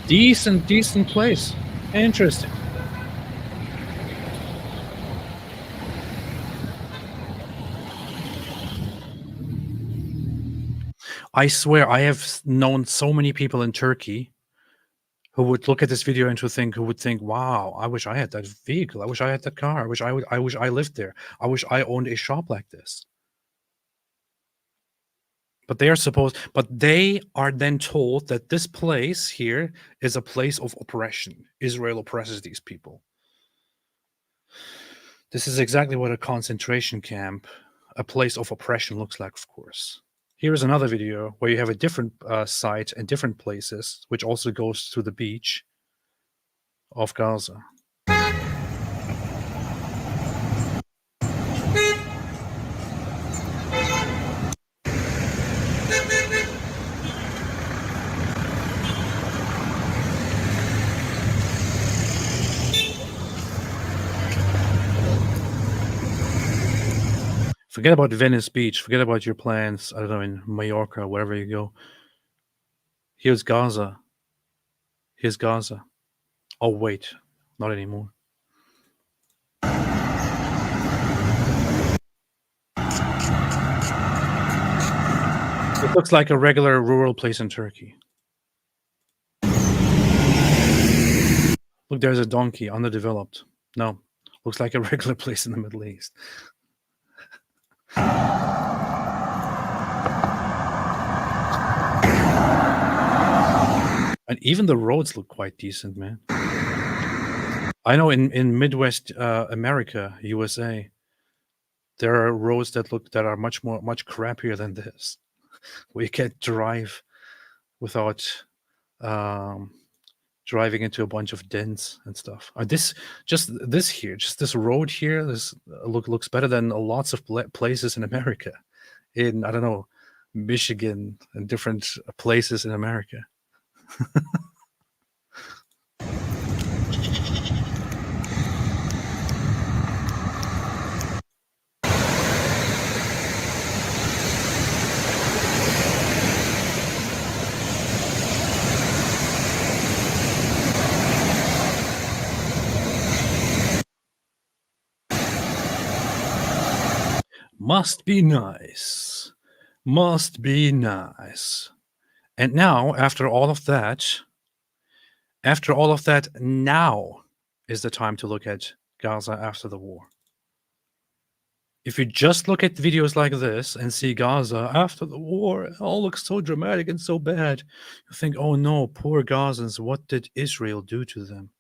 Decent place. Interesting. I swear I have known so many people in Turkey who would look at this video and who would think, wow, I wish I had that vehicle. I wish I had that car. I wish I lived there. I wish I owned a shop like this. But they are then told that this place here is a place of oppression. Israel oppresses these people. This is exactly what a concentration camp, a place of oppression, looks like, of course. Here is another video where you have a different site and different places, which also goes to the beach of Gaza. Forget about Venice Beach. Forget about your plans, I don't know, in Mallorca, wherever you go. Here's Gaza. Here's Gaza. Oh, wait. Not anymore. It looks like a regular rural place in Turkey. Look, there's a donkey, underdeveloped. No, looks like a regular place in the Middle East. And even the roads look quite decent, man. I know in Midwest America, USA, there are roads that are much crappier than this. Where you can't drive without driving into a bunch of dents and stuff. This road here, this looks better than lots of places in America. In, I don't know, Michigan and different places in America. Must be nice. Must be nice. And now, after all of that, now is the time to look at Gaza after the war. If you just look at videos like this and see Gaza after the war, it all looks so dramatic and so bad, you think, oh no, poor Gazans, what did Israel do to them?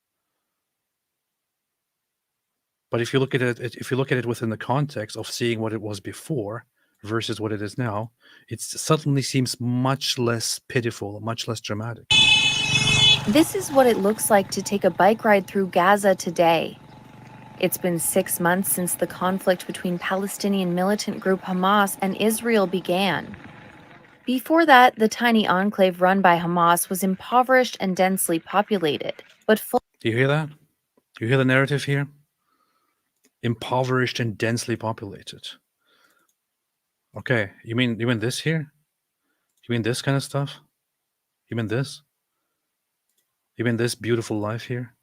But if you look at it within the context of seeing what it was before versus what it is now, it suddenly seems much less pitiful, much less dramatic. This is what it looks like to take a bike ride through Gaza today. It's been 6 months since the conflict between Palestinian militant group Hamas and Israel began. Before that, the tiny enclave run by Hamas was impoverished and densely populated, but full. Do you hear that? Do you hear the narrative here? Impoverished and densely populated. Okay, you mean this here? You mean this kind of stuff? You mean this? You mean this beautiful life here?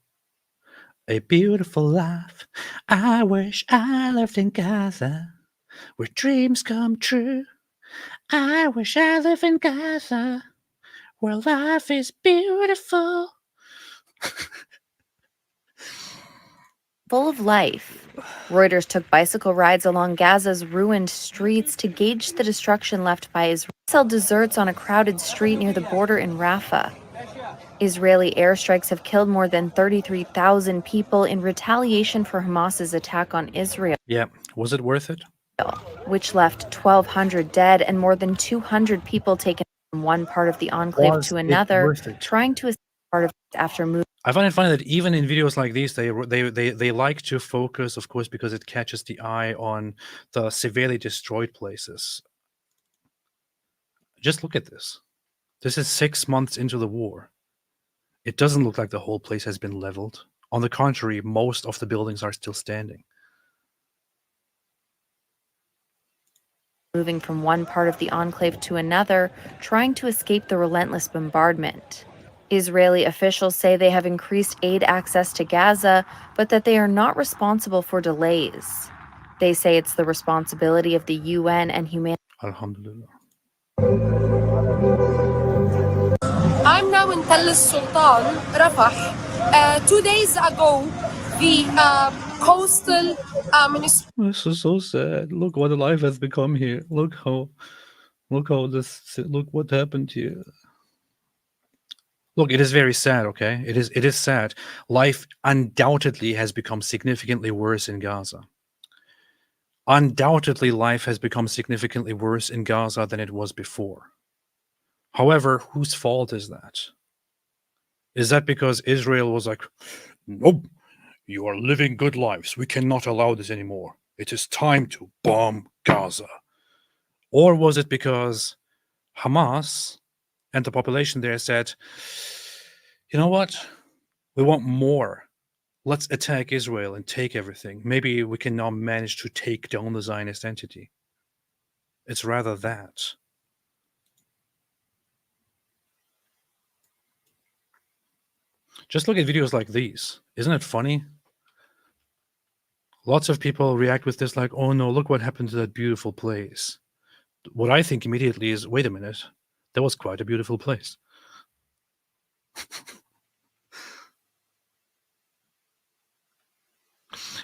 A beautiful life. I wish I lived in Gaza, where dreams come true. I wish I lived in Gaza, where life is beautiful. Full of life. Reuters took bicycle rides along Gaza's ruined streets to gauge the destruction left by Israel. Sell desserts on a crowded street near the border in Rafah. Israeli airstrikes have killed more than 33,000 people in retaliation for Hamas's attack on Israel. Yeah, was it worth it? Which left 1,200 dead and more than 200 people taken from one part of the enclave to another, trying to escape part of it after moving. I find it funny that even in videos like these, they like to focus, of course, because it catches the eye on the severely destroyed places. Just look at this. This is 6 months into the war. It doesn't look like the whole place has been leveled. On the contrary, most of the buildings are still standing. moving from one part of the enclave to another, trying to escape the relentless bombardment. Israeli officials say they have increased aid access to Gaza, but that they are not responsible for delays. They say it's the responsibility of the UN and humanitarian. Alhamdulillah. I'm now in Tel Sultan, Rafah. 2 days ago, the coastal municipality. This is so sad. Look what life has become here. Look what happened here. Look, it is very sad, okay? It is sad. Life undoubtedly has become significantly worse in Gaza. Undoubtedly, life has become significantly worse in Gaza than it was before. However, whose fault is that? Is that because Israel was like, nope, you are living good lives. We cannot allow this anymore. It is time to bomb Gaza. Or was it because Hamas and the population there said, you know what? We want more. Let's attack Israel and take everything. Maybe we can now manage to take down the Zionist entity. It's rather that. Just look at videos like these. Isn't it funny? Lots of people react with this like, oh no, look what happened to that beautiful place. What I think immediately is, wait a minute, that was quite a beautiful place.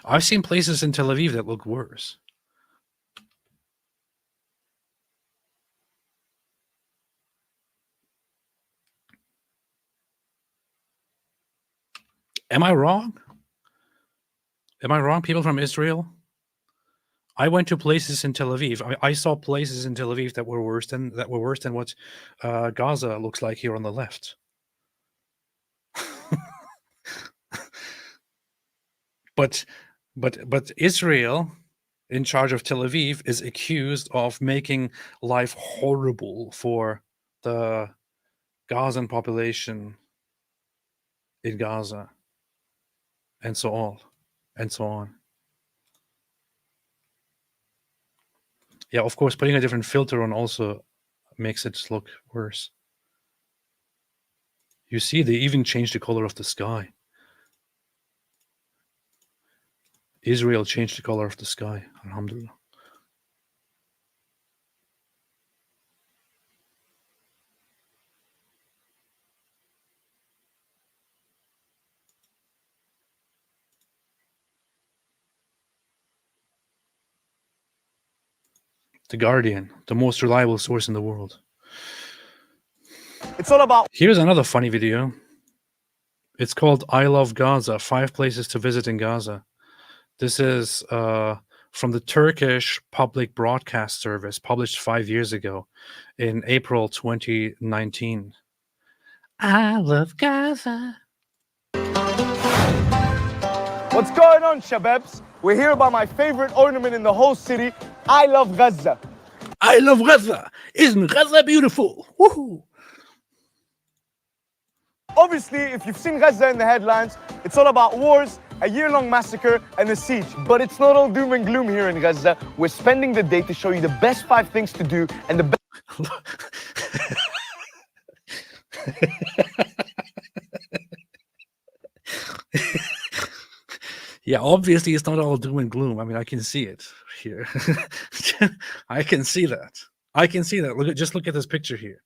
I've seen places in Tel Aviv that look worse. Am I wrong? Am I wrong, people from Israel? I went to places in Tel Aviv. I saw places in Tel Aviv that were worse than what Gaza looks like here on the left. But Israel, in charge of Tel Aviv, is accused of making life horrible for the Gazan population in Gaza, and so on, and so on. Yeah, of course, putting a different filter on also makes it look worse. You see, they even changed the color of the sky. Israel changed the color of the sky, alhamdulillah. The Guardian, the most reliable source in the world. It's all about. Here's another funny video. It's called I Love Gaza, 5 places to visit in Gaza. This is from the Turkish public broadcast service, published 5 years ago in April 2019. I love Gaza. What's going on, Shababs? We're here about my favorite ornament in the whole city. I love Gaza. I love Gaza. Isn't Gaza beautiful? Woohoo! Obviously, if you've seen Gaza in the headlines, it's all about wars, a year-long massacre, and a siege. But it's not all doom and gloom here in Gaza. We're spending the day to show you the best 5 things to do and the best. Yeah, obviously it's not all doom and gloom. I mean, I can see it here. I can see that. I can see that. Just look at this picture here.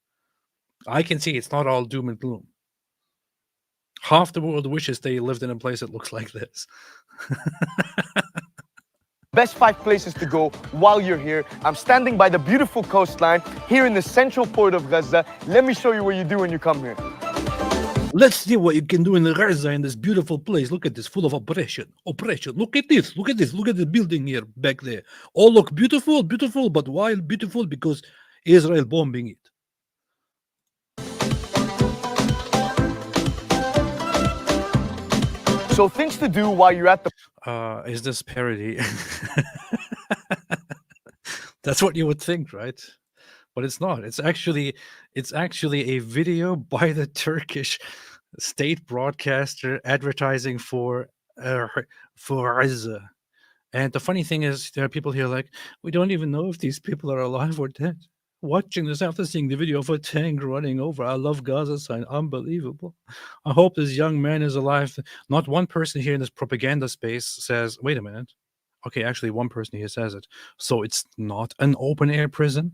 I can see it's not all doom and gloom. Half the world wishes they lived in a place that looks like this. Best 5 places to go while you're here. I'm standing by the beautiful coastline here in the central port of Gaza. Let me show you what you do when you come here. Let's see what you can do in Gaza, in this beautiful place. Look at this, full of operation. Look at this. Look at this. Look at the building here back there. All look beautiful, beautiful, but why beautiful? Because Israel bombing it. So things to do while you're at the. Is this parody? That's what you would think, right? But it's not. It's actually a video by the Turkish state broadcaster advertising for Gaza, And the funny thing is, there are people here like, we don't even know if these people are alive or dead. Watching this after seeing the video of a tank running over, I love Gaza sign, unbelievable. I hope this young man is alive. Not one person here in this propaganda space says, wait a minute. Okay, actually, one person here says it. So it's not an open air prison?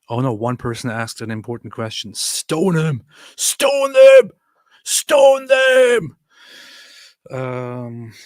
Oh no, one person asked an important question. Stone him! Stone them! Stone them!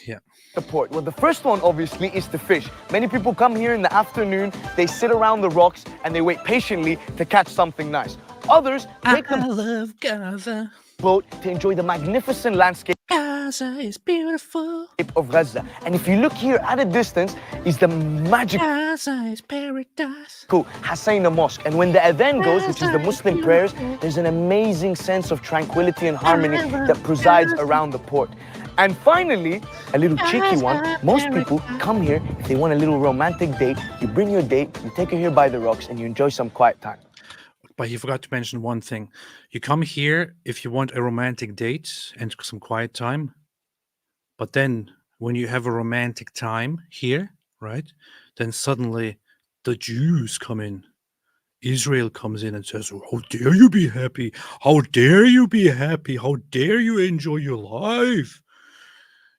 Yeah. The port. Well, the first one obviously is to fish. Many people come here in the afternoon, they sit around the rocks and they wait patiently to catch something nice. Others take the love Gaza. boat to enjoy the magnificent landscape Gaza is beautiful. of Gaza. And if you look here at a distance, is the magical Gaza is paradise. Hassaina Mosque. And when the adhan goes, which is the Muslim prayers, there's an amazing sense of tranquility and harmony that presides around the port. And finally, a little cheeky one, most people come here if they want a little romantic date. You bring your date, you take her here by the rocks, and you enjoy some quiet time. But you forgot to mention one thing. You come here if you want a romantic date and some quiet time. But then when you have a romantic time here, right, then suddenly the Jews come in. Israel comes in and says, how dare you be happy? How dare you be happy? How dare you enjoy your life?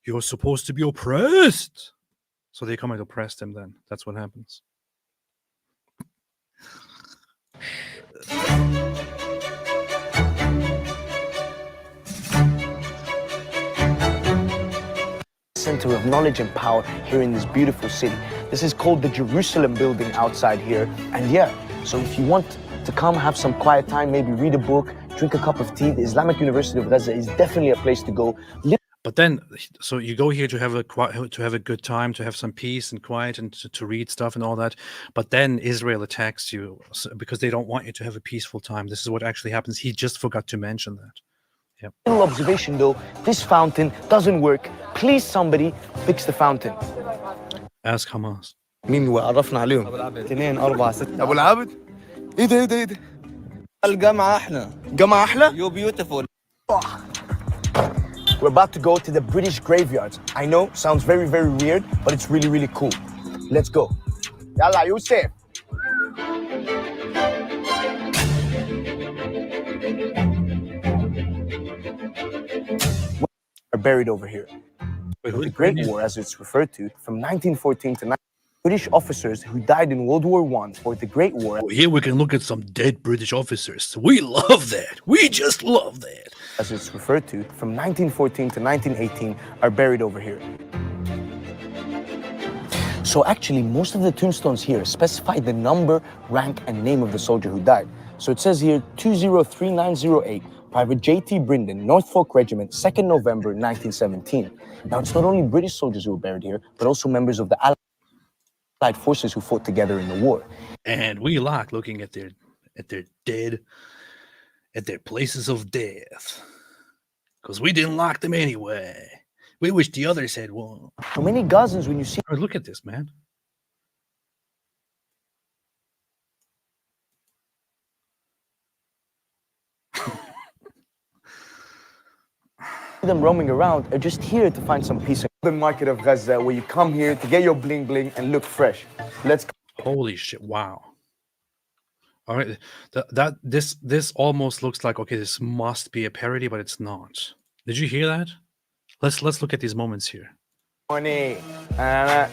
You're supposed to be oppressed. So they come and oppress them then. That's what happens. Center of knowledge and power here in this beautiful city. This is called the Jerusalem building outside here. And yeah, so if you want to come have some quiet time, maybe read a book, drink a cup of tea, the Islamic University of Gaza is definitely a place to go. But then, so you go here to have a good time, to have some peace and quiet, and to read stuff and all that. But then Israel attacks you because they don't want you to have a peaceful time. This is what actually happens. He just forgot to mention that. Yeah. Little observation though, this fountain doesn't work. Please somebody fix the fountain. Ask Hamas. مين وعرفنا عليهم 2 4 6 ابو العابد ايه ده الجامعه احلى جامعه احلى يو بيوتيفول. We're about to go to the British graveyards. I know, sounds very, very weird, but it's really, really cool. Let's go. Yalla, Yusuf. Are buried over here. The Great War, as it's referred to, from 1914 to 19. British officers who died in World War I or the Great War. Here we can look at some dead British officers. We love that. We just love that. As it's referred to, from 1914 to 1918, are buried over here. So actually, most of the tombstones here specify the number, rank, and name of the soldier who died. So it says here, 203908, Private J.T. Brindon, Norfolk Regiment, 2nd November, 1917. Now, it's not only British soldiers who were buried here, but also members of the Allied forces who fought together in the war. And we like looking at their dead, at their places of death, because we didn't like them anyway. We wish the others had won. How many Gazans when you see? Oh, look at this, man. Them roaming around are just here to find some peace. The market of Gaza, where you come here to get your bling bling and look fresh. Let's. Holy shit! Wow. All right, this almost looks like, okay, this must be a parody, but it's not. Did you hear that? Let's look at these moments here. Money, Arab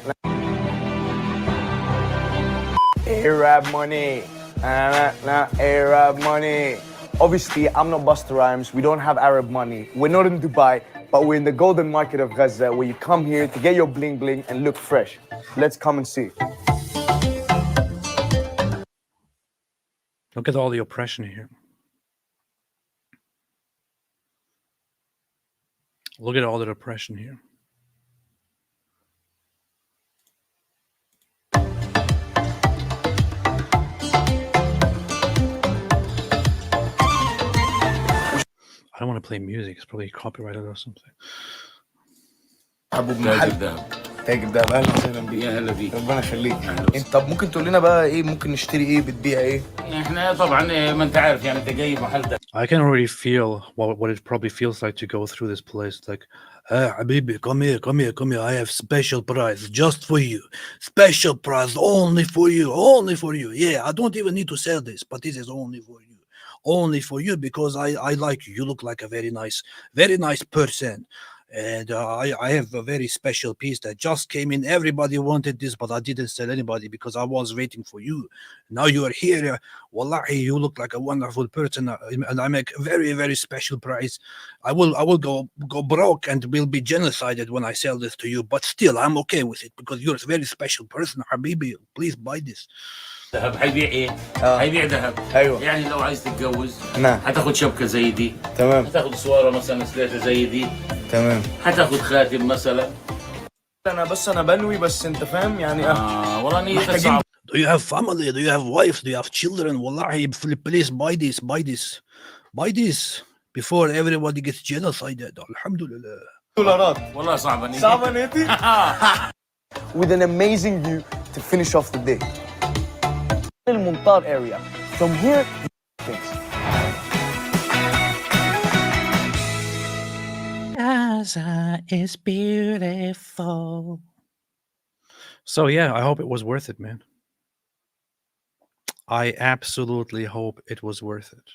money, Arab money. Obviously, I'm not Busta Rhymes. We don't have Arab money. We're not in Dubai, but we're in the golden market of Gaza, where you come here to get your bling bling and look fresh. Let's come and see. Look at all the oppression here. Look at all the oppression here. I don't want to play music. It's probably copyrighted or something. تاجر ده، اهلا وسهلا بيك. يا هلا بيك. ربنا يخليك. أهلا انت طب ممكن تقول لنا بقى ايه ممكن نشتري ايه بتبيع ايه؟ احنا طبعا ما انت عارف يعني انت جاي محل I can already feel what it probably feels like to go through this place. Like, Habibi, come here, come here, come here. I have special price just for you. Special price only for you, only for you. Yeah, I don't even need to sell this, but this is only for you. Only for you because I like you. You look like a very nice person. And I have a very special piece that just came in. Everybody wanted this, but I didn't sell anybody because I was waiting for you. Now you are here. Wallahi, you look like a wonderful person, and I make a very special price. I will go broke and will be genocided when I sell this to you. But still, I'm okay with it because you're a very special person, Habibi. Please buy this. ذهب هيبيع ايه؟ هيبيع ذهب. ايوه. يعني لو عايز تتجوز نعم. هتاخد شبكه زي دي. تمام. هتاخد صوره مثلا سليته زي دي. تمام. هتاخد خاتم مثلا. انا بنوي بس انت فاهم يعني والله نيتك صعبه. Do you have family? Do you have wife? Do you have children? Wallahi, please buy this before everybody gets genocided. Alhamdulillah. دولارات. والله صعبه نيتي. صعبه نيتي. With an amazing view to finish off the day. المنطار area. From here, Gaza is beautiful. So yeah, I hope it was worth it, man. I absolutely hope it was worth it.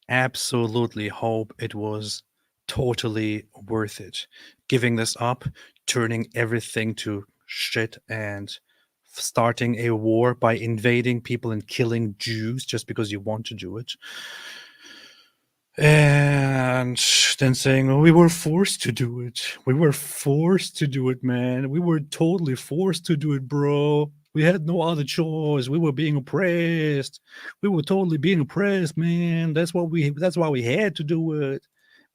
Absolutely hope it was totally worth it. Giving this up, turning everything to shit, and starting a war by invading people and killing Jews just because you want to do it. And then saying, oh, we were forced to do it. We were forced to do it, man. We were totally forced to do it, bro. We had no other choice. We were being oppressed. We were totally being oppressed, man. That's why we had to do it.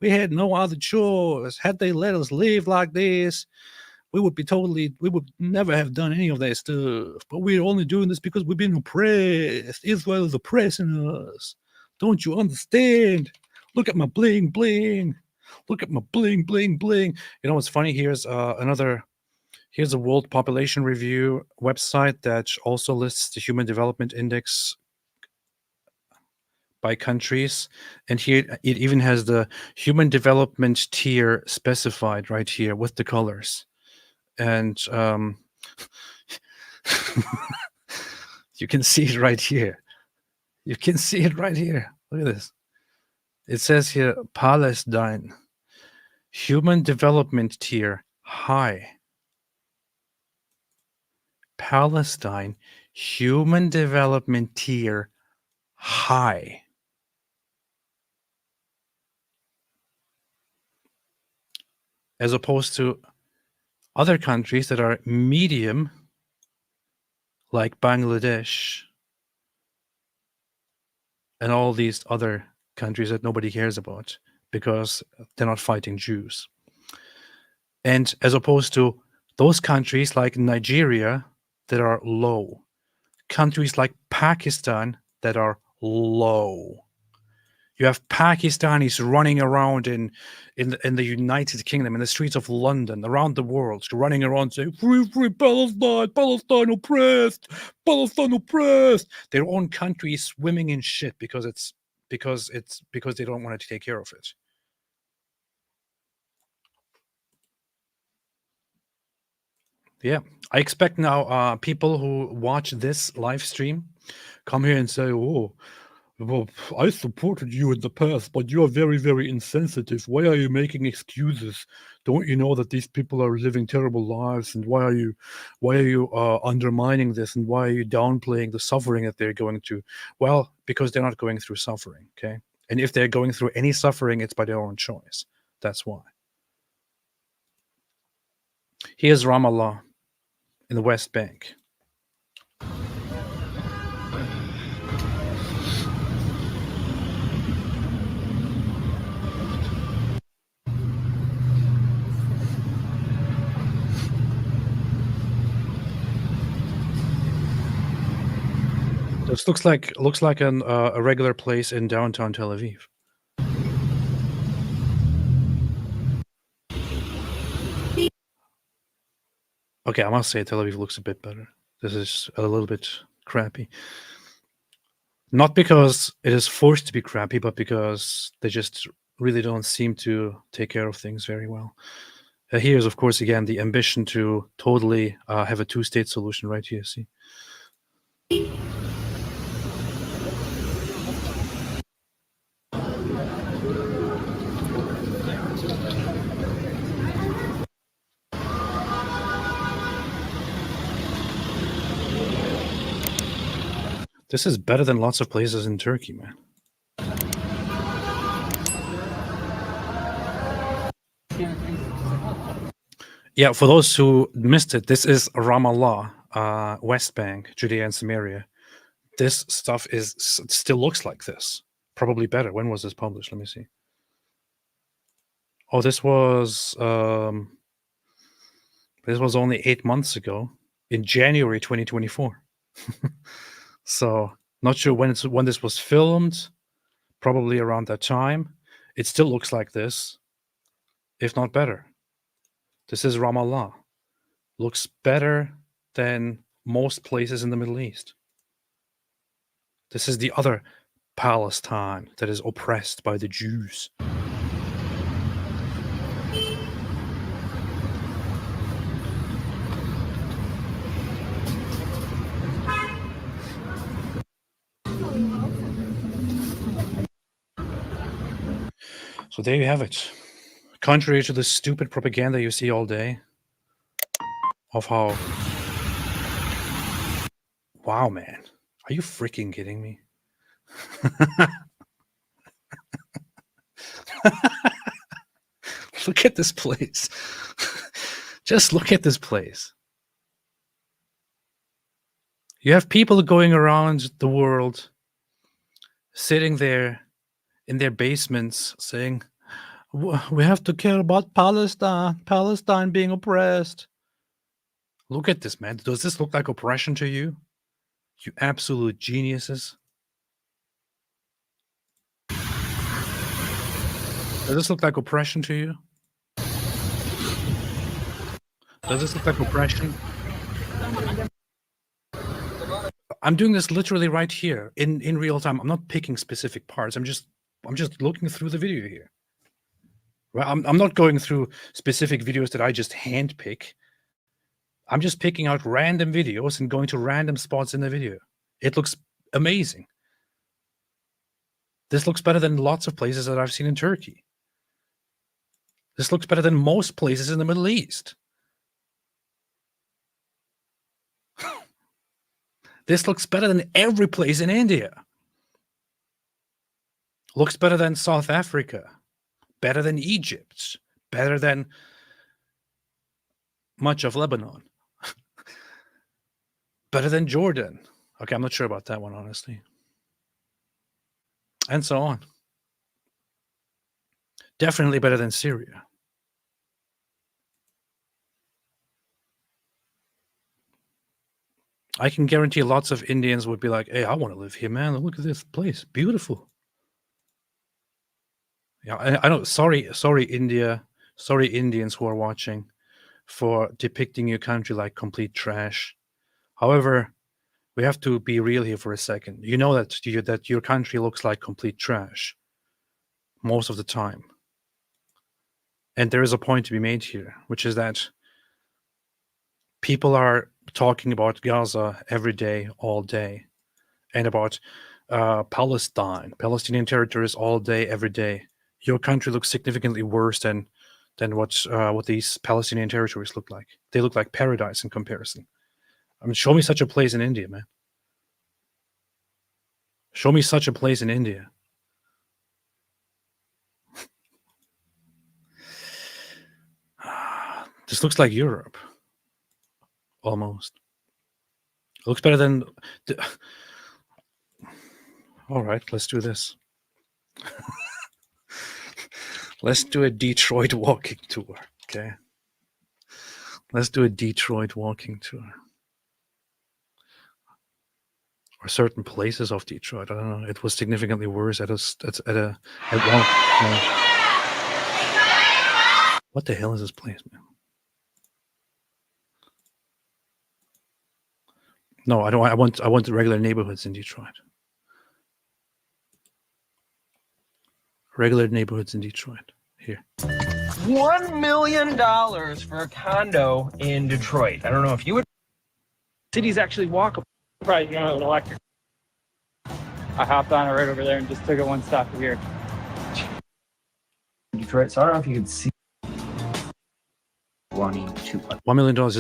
We had no other choice. Had they let us live like this, we would never have done any of that stuff. But we're only doing this because we're being oppressed. Israel is oppressing us. Don't you understand? Look at my bling bling. Look at my bling bling bling. You know what's funny? Here's a World Population Review website that also lists the Human Development Index by countries, and here it even has the Human Development tier specified right here with the colors. And you can see it right here. You can see it right here. Look at this. It says here, Palestine, Human Development tier, high. Palestine, Human Development tier, high. As opposed to other countries that are medium, like Bangladesh and all these other countries that nobody cares about because they're not fighting Jews. And as opposed to those countries like Nigeria that are low, countries like Pakistan that are low. You have Pakistanis running around in the United Kingdom, in the streets of London, around the world, running around saying, free, free Palestine, Palestine oppressed, Palestine oppressed. Their own country is swimming in shit because they don't want to take care of it. Yeah, I expect now people who watch this live stream come here and say, oh, well, I supported you in the past, but you are very insensitive. Why are you making excuses? Don't you know that these people are living terrible lives? And why are you undermining this? And why are you downplaying the suffering that they're going through? Well, because they're not going through suffering, okay? And if they're going through any suffering, it's by their own choice. That's why. Here's Ramallah in the West Bank. This looks like a regular place in downtown Tel Aviv. Okay, I must say Tel Aviv looks a bit better. This is a little bit crappy. Not because it is forced to be crappy, but because they just really don't seem to take care of things very well. Here's, of course, again, the ambition to totally have a two-state solution right here, see? This is better than lots of places in Turkey, man. Yeah, for those who missed it, this is Ramallah, West Bank, Judea and Samaria. This stuff still looks like this. Probably better. When was this published? Let me see. Oh, this was only 8 months ago, in January 2024. So not sure when this was filmed. Probably around that time. It still looks like this, if not better. This is Ramallah. Looks better than most places in the Middle East. This is the other Palestine that is oppressed by the Jews. So there you have it. Contrary to the stupid propaganda you see all day of how... Wow, man. Are you freaking kidding me? Look at this place. Just look at this place. You have people going around the world, sitting there in their basements saying, we have to care about Palestine being oppressed. Look at this, man. Does this look like oppression to you? You absolute geniuses. Does this look like oppression to you? Does this look like oppression? I'm doing this literally right here in real time. I'm not picking specific parts. I'm just looking through the video here. Right? I'm not going through specific videos that I just handpick. I'm just picking out random videos and going to random spots in the video. It looks amazing. This looks better than lots of places that I've seen in Turkey. This looks better than most places in the Middle East. This looks better than every place in India. Looks better than South Africa. Better than Egypt. Better than much of Lebanon. Better than Jordan. Okay, I'm not sure about that one, honestly. And so on. Definitely better than Syria. I can guarantee lots of Indians would be like, hey, I want to live here, man. Look at this place. Beautiful. Yeah, I know. Sorry, India. Sorry, Indians who are watching, for depicting your country like complete trash. However, we have to be real here for a second. You know that your country looks like complete trash most of the time. And there is a point to be made here, which is that people are talking about Gaza every day, all day, and about Palestinian territories all day, every day. Your country looks significantly worse than what these Palestinian territories look like. They look like paradise in comparison. I mean, show me such a place in India, man. Show me such a place in India. This looks like Europe. Almost. It looks better than... All right, let's do this. Let's do a Detroit walking tour, okay? Let's do a Detroit walking tour. Or certain places of Detroit. I don't know. It was significantly worse at one. What the hell is this place, man? No, I don't. I want the regular neighborhoods in Detroit. Regular neighborhoods in Detroit. Here. $1 million for a condo in Detroit. I don't know if you would. City's actually walkable. Probably going to an electric. I hopped on it right over there and just took it one stop here. Detroit, so I don't know if you can see. $1 million. This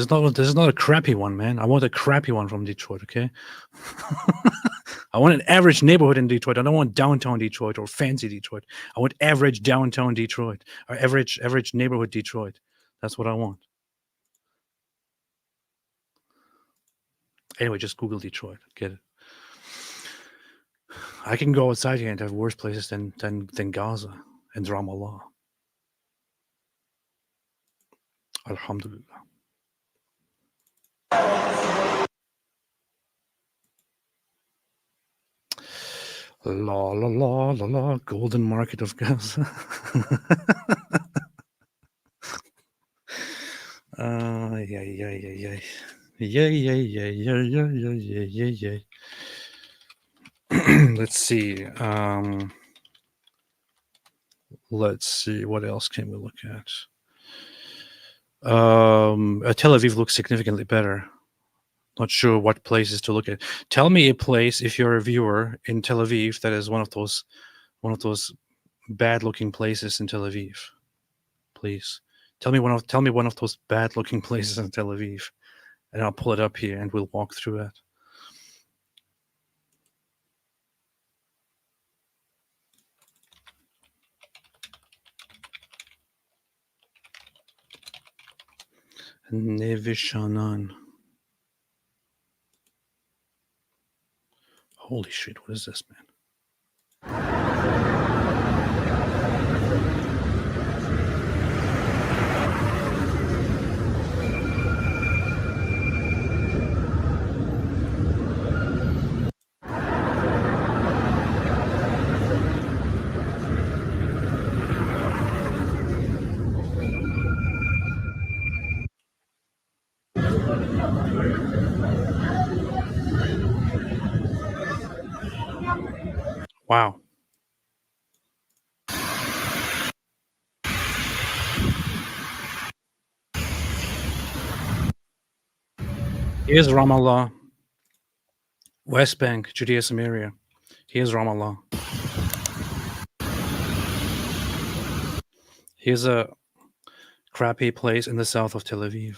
is not a crappy one, man. I want a crappy one from Detroit, okay? I want an average neighborhood in Detroit. I don't want downtown Detroit or fancy Detroit. I want average downtown Detroit or average neighborhood Detroit. That's what I want. Anyway, just Google Detroit. Get it. I can go outside here and have worse places than Gaza and Ramallah. Alhamdulillah. La la la la la, golden market of Gaza. Yay. Let's see. Let's see. What else can we look at? Tel Aviv looks significantly better. Not sure what places to look at. Tell me a place, if you're a viewer in Tel Aviv, that is one of those bad-looking places in Tel Aviv. Please tell me one of those bad-looking places in Tel Aviv, and I'll pull it up here and we'll walk through it. Neve Sha'anan. Holy shit, what is this, man? Wow. Here's Ramallah, West Bank, Judea Samaria. Here's Ramallah. Here's a crappy place in the south of Tel Aviv.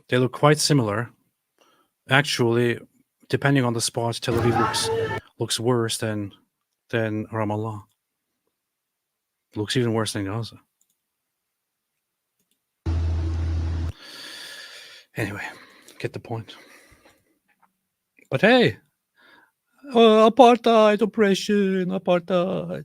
They look quite similar. Actually, depending on the spot, Tel Aviv looks worse than Ramallah. Looks even worse than Gaza. Anyway, get the point. But hey, apartheid, oppression, apartheid.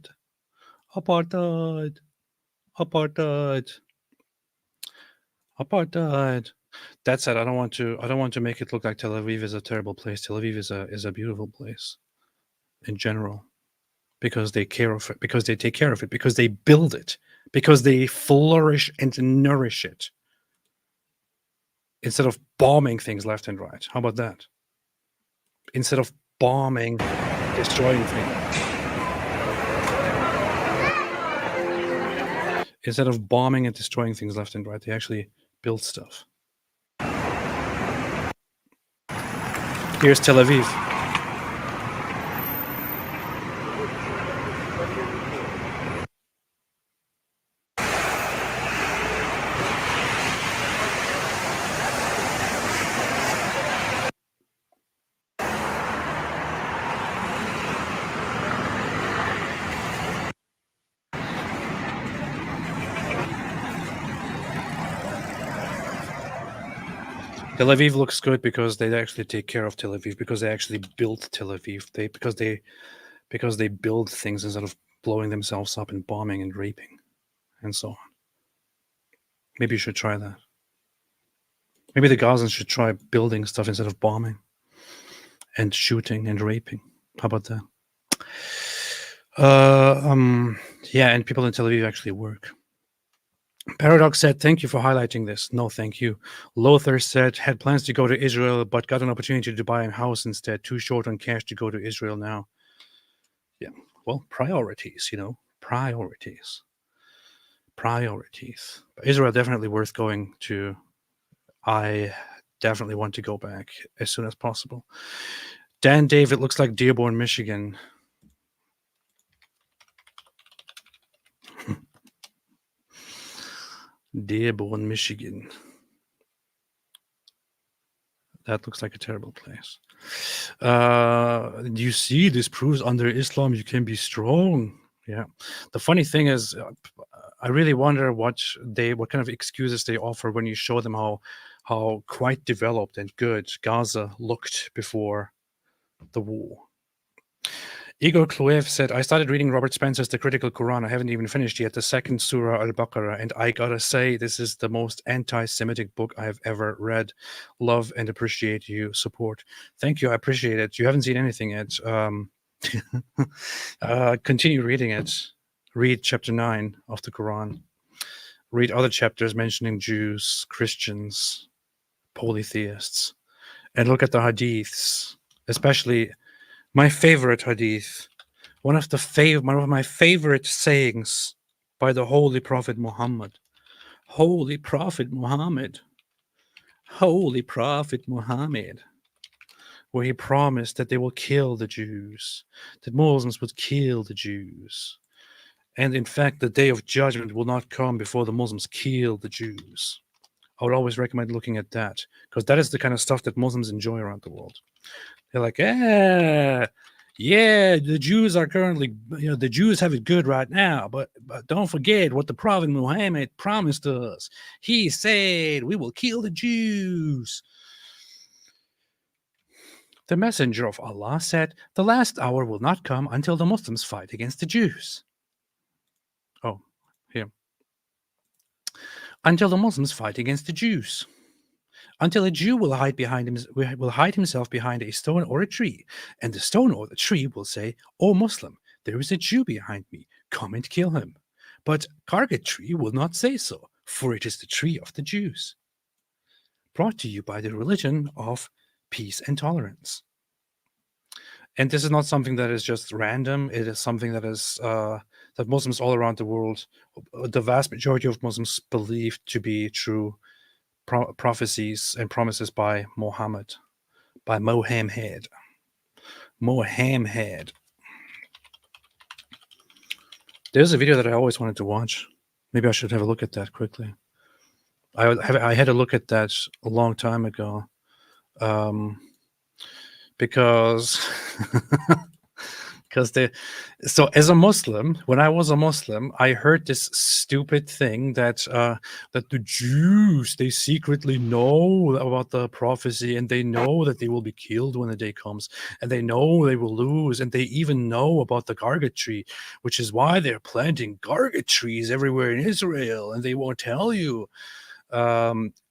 That said, I don't want to make it look like Tel Aviv is a terrible place. Tel Aviv is a beautiful place in general, because they care of it, because they take care of it, because they build it, because they flourish and nourish it, instead of bombing things left and right. How about that? Instead of bombing, destroying things. Instead of bombing and destroying things left and right, they actually build stuff. Here's Tel Aviv. Tel Aviv looks good because they actually take care of Tel Aviv, because they actually built Tel Aviv. Because they build things instead of blowing themselves up and bombing and raping and so on. Maybe you should try that. Maybe the Gazans should try building stuff instead of bombing. and shooting and raping. How about that? Yeah, and people in Tel Aviv actually work. Paradox said, thank you for highlighting this. No, thank you. Lothar said, had plans to go to Israel, but got an opportunity to buy a house instead. Too short on cash to go to Israel now. Yeah, well, priorities, priorities. Priorities. Israel definitely worth going to. I definitely want to go back as soon as possible. Dan Dave, it looks like Dearborn, Michigan. Dearborn, Michigan. That looks like a terrible place. You see, this proves under Islam you can be strong. Yeah. The funny thing is, I really wonder what kind of excuses they offer when you show them how quite developed and good Gaza looked before the war. Igor Kluev said, I started reading Robert Spencer's The Critical Quran. I haven't even finished yet, the second Surah Al-Baqarah, and I gotta say, this is the most anti-Semitic book I have ever read. Love and appreciate you support. Thank you, I appreciate it. You haven't seen anything yet. Continue reading it. Read chapter 9 of the Quran. Read other chapters mentioning Jews, Christians, polytheists, and look at the hadiths, especially my favorite hadith, one of my favorite sayings by the Holy Prophet Muhammad. Holy Prophet Muhammad. Holy Prophet Muhammad. Where he promised that they will kill the Jews, that Muslims would kill the Jews. And in fact, the day of judgment will not come before the Muslims kill the Jews. I would always recommend looking at that, because that is the kind of stuff that Muslims enjoy around the world. They're like, yeah, the Jews are currently, the Jews have it good right now, but don't forget what the Prophet Muhammad promised us. He said, we will kill the Jews. The messenger of Allah said, the last hour will not come until the Muslims fight against the Jews. Oh, here. Until the Muslims fight against the Jews. Until a Jew will hide himself behind a stone or a tree, and the stone or the tree will say, "O Muslim, there is a Jew behind me. Come and kill him." But Kargat tree will not say so, for it is the tree of the Jews. Brought to you by the religion of peace and tolerance. And this is not something that is just random. It is something that is that Muslims all around the world, the vast majority of Muslims, believe to be true prophecies and promises by Muhammad, by Mohammed. There's a video that I always wanted to watch. Maybe I should have a look at that quickly. I had a look at that a long time ago, because so as a Muslim, when I was a Muslim, I heard this stupid thing that the Jews, they secretly know about the prophecy, and they know that they will be killed when the day comes, and they know they will lose, and they even know about the Gargat tree, which is why they're planting Gargat trees everywhere in Israel, and they won't tell you.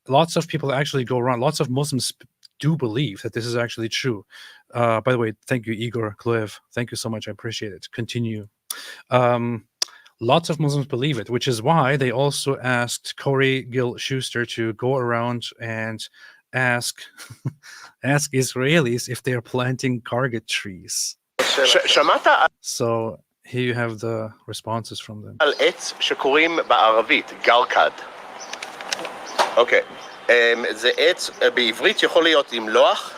Lots of people actually go around, lots of Muslims do believe that this is actually true. By the way, thank you, Igor Klev. Thank you so much. I appreciate it. Continue. Lots of Muslims believe it, which is why they also asked Corey Gill Schuster to go around and ask Israelis if they are planting Gargat trees. So here you have the responses from them. אוקיי, זה עץ, בעברית יכול להיות עם לוח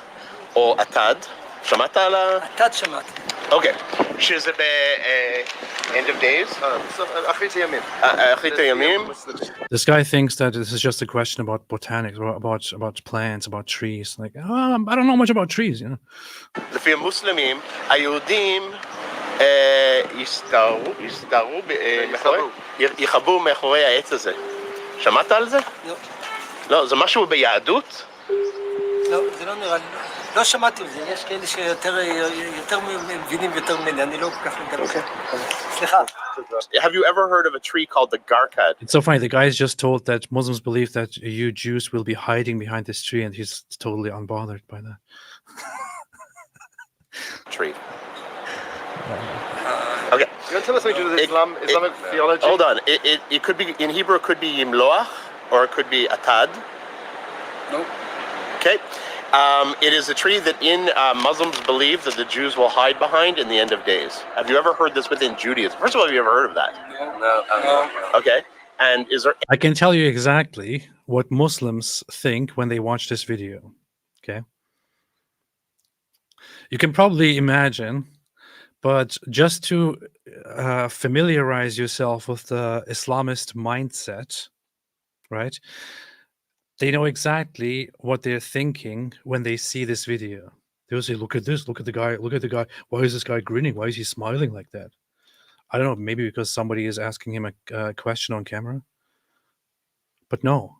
או עתד. שמעת על ה... עתד שמעתי. אוקיי, שזה ב-end of days? אחרית הימים. אחרית הימים. This guy thinks that this is just a question about botanics, or about plants, about trees. Like, I don't know much about trees, you know. לפי המוסלמים, היהודים יחבו מאחורי העץ הזה. שמעת על זה? לא. לא, זה משהו ביהדות? לא, זה לא נראה לי. לא שמעתי על זה, יש כאלה שיותר מבינים יותר ממני, אני לא כל כך מדבר. סליחה. Have you ever heard of a tree called the Garkad? It's so funny, the guy is just told that Muslims believe that you Jews will be hiding behind this tree, and he's totally unbothered by that. tree. Okay. You want to tell us something to do with Islamic theology? Hold on. It could be, in Hebrew, it could be yimloach, or it could be atad. Nope. Okay. It is a tree that Muslims believe that the Jews will hide behind in the end of days. Have you ever heard this within Judaism? First of all, have you ever heard of that? No. Okay. And is there... I can tell you exactly what Muslims think when they watch this video. Okay. You can probably imagine, but just to familiarize yourself with the Islamist mindset, right? They know exactly what they're thinking when they see this video. They'll say, look at this, look at the guy, why is this guy grinning? Why is he smiling like that? I don't know, maybe because somebody is asking him a question on camera. But no.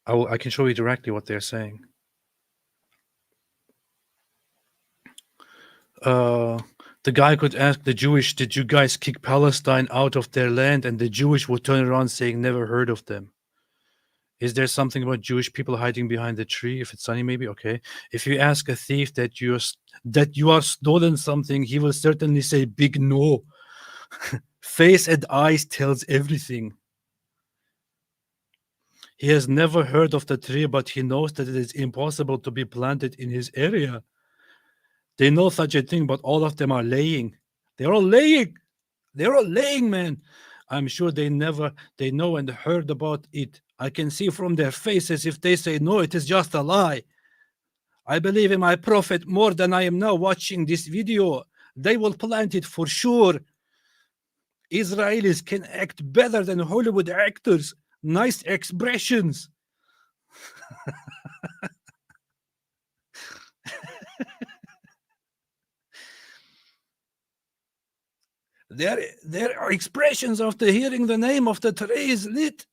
I can show you directly what they're saying. The guy could ask the Jewish, did you guys kick Palestine out of their land? And the Jewish would turn around saying, never heard of them. Is there something about Jewish people hiding behind the tree? If it's sunny, maybe, okay. If you ask a thief that you are stolen something, he will certainly say big no. Face and eyes tells everything. He has never heard of the tree, but he knows that it is impossible to be planted in his area. They know such a thing, but all of them are laying. They're all laying. They're all laying, man. I'm sure they know and heard about it. I can see from their faces if they say, no, it is just a lie. I believe in my prophet more than I am now watching this video. They will plant it for sure. Israelis can act better than Hollywood actors. Nice expressions. There are expressions after hearing the name of the tree is lit.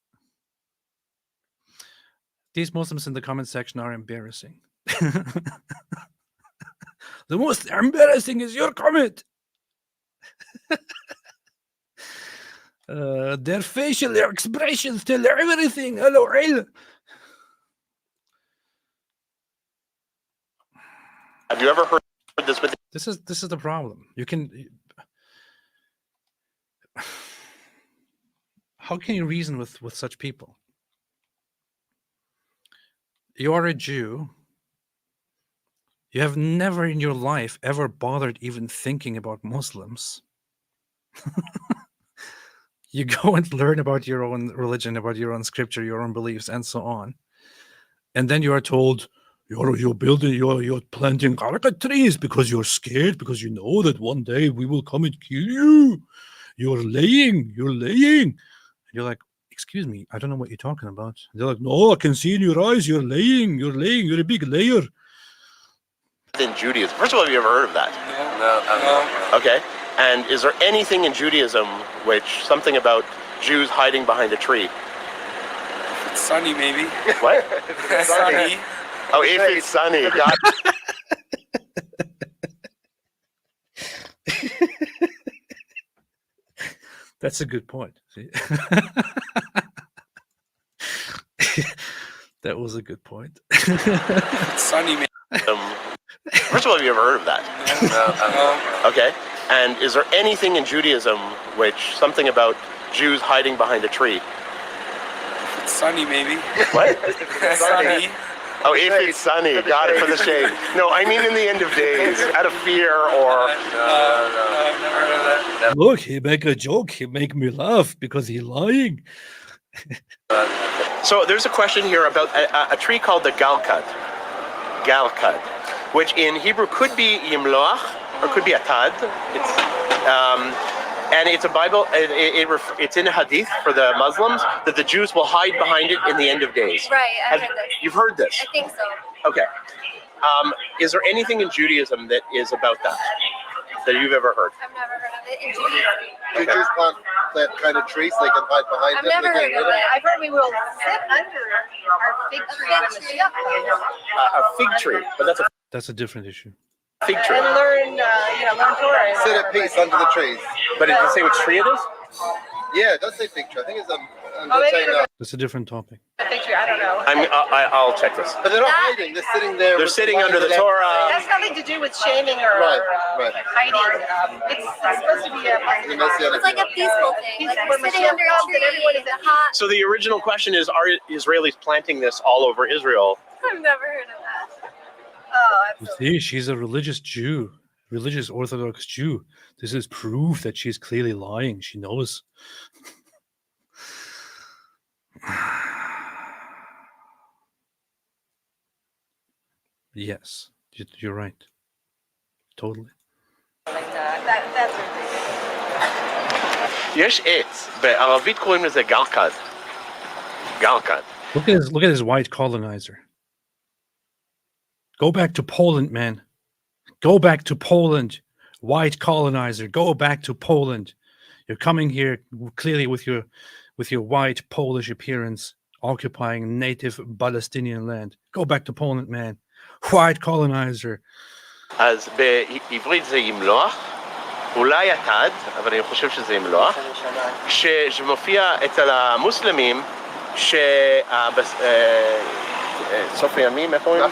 These Muslims in the comment section are embarrassing. The most embarrassing is your comment. Their facial expressions tell everything. LOL. Have you ever heard this with... This is the problem. You can... How can you reason with such people? You are a Jew. You have never in your life ever bothered even thinking about Muslims. You go and learn about your own religion, about your own scripture, your own beliefs, and so on. And then you are told, you're planting caracat trees because you're scared, because you know that one day we will come and kill you. You're laying. And you're like, excuse me, I don't know what you're talking about. They're like, no, I can see in your eyes, you're laying, you're a big layer. In Judaism. First of all, have you ever heard of that? No. Okay. And is there anything in Judaism something about Jews hiding behind a tree? If it's sunny, maybe. What? If it's sunny. Oh, if it's sunny. God. That's a good point. See? That was a good point. It's sunny, maybe. First of all, have you ever heard of that? No. Okay. And is there anything in Judaism something about Jews hiding behind a tree? If it's sunny, maybe. What? If it's sunny. Oh, if it's sunny. Got it, for the shade. No, I mean in the end of days, out of fear or... No, I've never heard of that. Look, he make a joke. He make me laugh because he's lying. So there's a question here about a tree called the galkad. Galkad, which in Hebrew could be yimloach or could be atad. And it's a Bible, it's in a hadith for the Muslims that the Jews will hide behind it in the end of days. Right, I've heard this. You've heard this? I think so. Okay. Is there anything in Judaism that is about that you've ever heard? I've never heard of it in Judaism. Do Jews plant that kind of tree so they can hide behind I've it? never heard of it. I've heard we will sit under our fig tree on the ship. A fig tree, but that's a different issue. Fig tree. And learn, learn Torah. Sit at peace under the trees. But it doesn't say which tree it is? Yeah, it does say fig tree. I think it's That's a different topic. Picture, I don't know. I'll check this. But they're not hiding. They're sitting there. They're sitting under the Torah. It has nothing to do with shaming or hiding. It's supposed to be It's like a peaceful thing. Like we're sitting under a tree, hot. So the original question is, are Israelis planting this all over Israel? I've never heard of that. Oh, See, she's a religious Jew, religious Orthodox Jew. This is proof that she's clearly lying. She knows. Yes, you're right. Totally. that's יש עץ, בערבית קוראים לזה גרקד. גרקד. Look at this white colonizer. Go back to Poland, man. Go back to Poland. White colonizer. Go back to Poland. You're coming here clearly with your white Polish appearance, occupying native Palestinian land. Go back to Poland, man. White colonizer. אז בעברית זה ימלוח, אולי התד, אבל אני חושב שזה ימלוח, שמופיע אצל המוסלמים, סוף הימים, איך אומרים?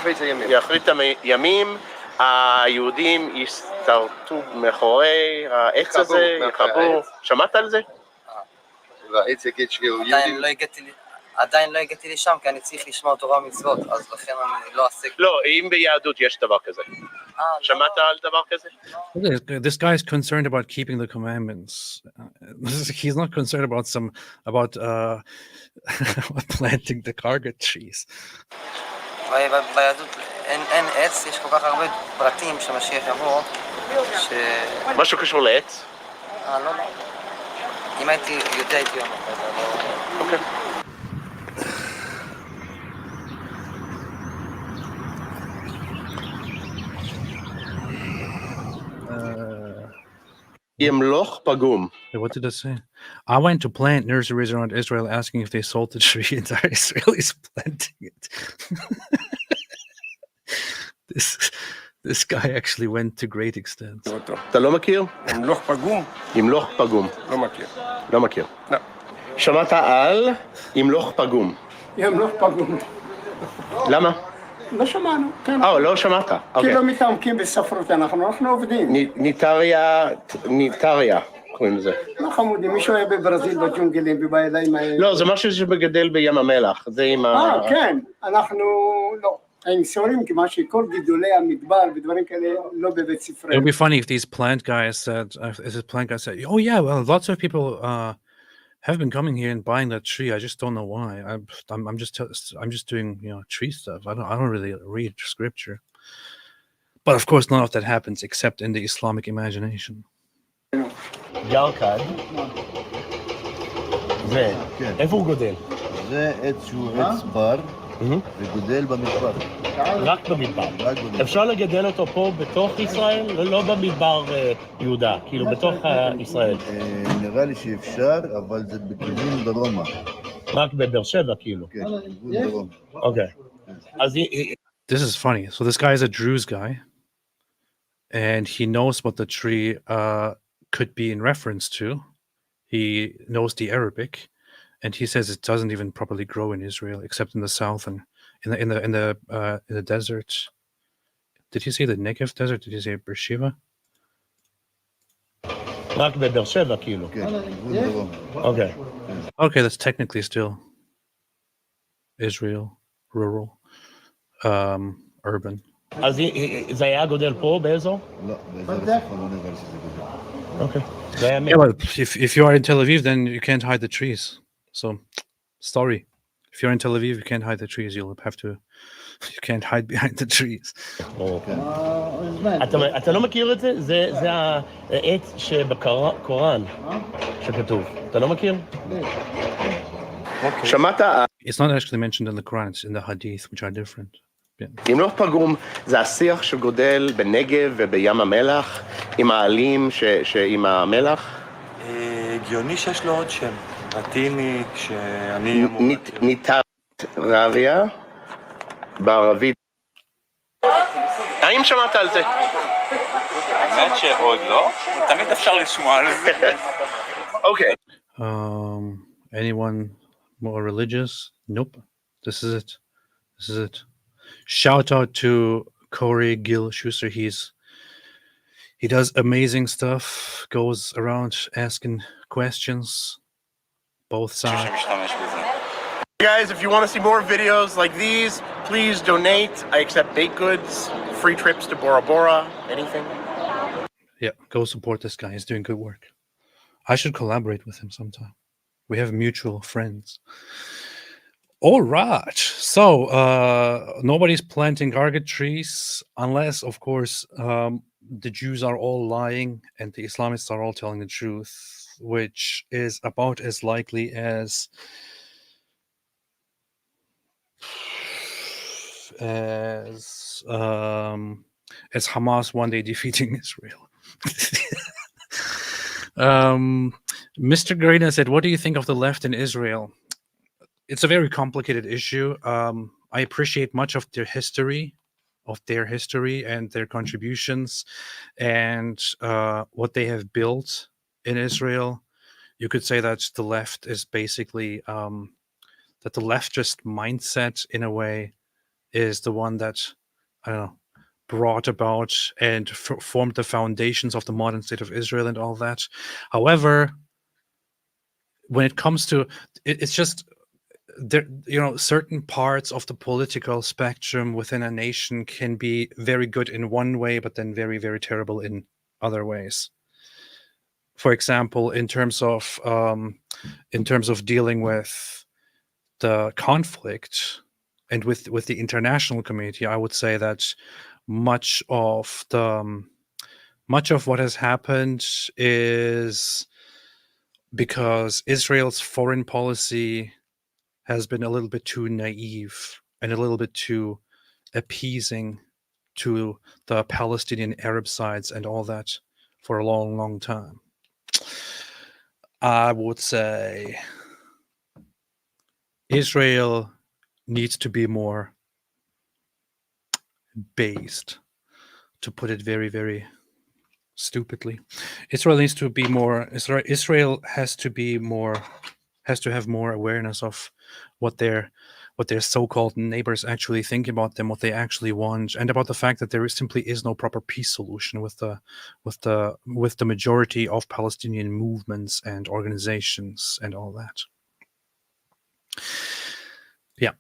אחרית הימים, היהודים יסתרטו מאחורי העץ הזה, יחברו. שמעת על זה? והעץ יגיד שהוא יהודי. עדיין לא הגעתי לשם, כי אני צריך לשמוע תורה ומצוות, אז לכן אני לא אעשה... לא, אם ביהדות יש דבר כזה. שמעת על דבר כזה? This guy is concerned about keeping the commandments. He's not concerned about planting the cargo trees. ביהדות אין עץ, יש כל כך הרבה פרטים שמשיח יבוא, משהו קשור לעץ? לא. אם הייתי יודע, הייתי אומר. אוקיי. ימלוך פגום. What did it say? I went to plant nurseries around Israel asking if they sold the tree and are Israelis planting it. This guy actually went to great extents. אתה לא מכיר? ימלוך פגום? ימלוך פגום. לא מכיר. לא מכיר. לא. שמעת על ימלוך פגום. ימלוך פגום. למה? לא שמענו, כן. לא שמעת. כי לא מתעמקים בספרות, אנחנו עובדים. ניטריה, קוראים לזה. לא חמודים, מישהו היה בברזיל בג'ונגלים ובידיים האלה. לא, זה משהו שמגדל בים המלח, זה עם כן, אנחנו לא. I'm sorry, כמה שכל גידולי המדבר ודברים כאלה לא בבית ספרי. It would be funny if these plant guys said, oh yeah, well, lots of people have been coming here and buying that tree. I just don't know why. I'm just doing tree stuff. I don't really read scripture. But of course, none of that happens except in the Islamic imagination. גרקד. זה, איפה הוא גודל? זה עץ שהוא עץ בר. וגודל במדבר. רק במדבר. אפשר לגדל אותו פה בתוך ישראל, לא במדבר יהודה, כאילו בתוך ישראל. נראה לי שאפשר, אבל זה בכיוון דרומה. רק בבאר שבע כאילו. כן, בכיוון דרומה. אוקיי. אז This is funny. So this guy is a Druze guy, and he knows what the tree could be in reference to. He knows the Arabic. And he says it doesn't even properly grow in Israel, except in the south and in the desert. Did he say the Negev desert? Did he say Beersheba? רק בבאר שבע כאילו. Okay. Okay, that's technically still Israel, rural, urban. אז זה היה גודל פה באזור? לא, באזור הצפון לא נראה לי שזה גודל. Okay. Yeah, well, if you are in Tel Aviv, then you can't hide the trees. So, sorry. If you're in Tel Aviv, you can't hide the trees. You can't hide behind the trees. אתה לא מכיר את זה? זה העץ שבקוראן שכתוב. אתה לא מכיר? שמעת? It's not actually mentioned in the Quran. It's in the Hadith, which are different. ימלוך פגום זה השיח שגודל בנגב ובים המלח עם העלים שעם המלח. הגיוני שיש לו עוד שם. לטיני, שאני... ניטריה, בערבית. האם שמעת על זה? האמת שעוד לא, תמיד אפשר לשמוע על זה. אוקיי. Anyone More religious? Nope. This is it. This is it. Shout out to Corey Gil Schuster. He does amazing stuff. Goes around asking questions. Both sides. Guys, if you want to see more videos like these, please donate. I accept baked goods, free trips to Bora Bora, anything. Yeah, go support this guy. He's doing good work. I should collaborate with him sometime. We have mutual friends. All right. So nobody's planting garlic trees unless, of course, the Jews are all lying and the Islamists are all telling the truth, which is about as likely as Hamas one day defeating Israel. Mr. Garina said, "What do you think of the left in Israel?" It's a very complicated issue. I appreciate much of their history, and their contributions, and what they have built in Israel. You could say that the left is basically that the leftist mindset, in a way, is the one that, I don't know, brought about and formed the foundations of the modern state of Israel and all that. However, when it comes to it's just there, certain parts of the political spectrum within a nation can be very good in one way, but then very, very terrible in other ways. For example, in terms of dealing with the conflict and with the international community, I would say that much of what has happened is because Israel's foreign policy has been a little bit too naive and a little bit too appeasing to the Palestinian Arab sides and all that for a long, long time. I would say Israel needs to be more based, to put it very, very stupidly. Israel needs to be more. Israel has to have more awareness of what their so-called neighbors actually think about them, what they actually want, and about the fact that there simply is no proper peace solution with the majority of Palestinian movements and organizations and all that. Yeah.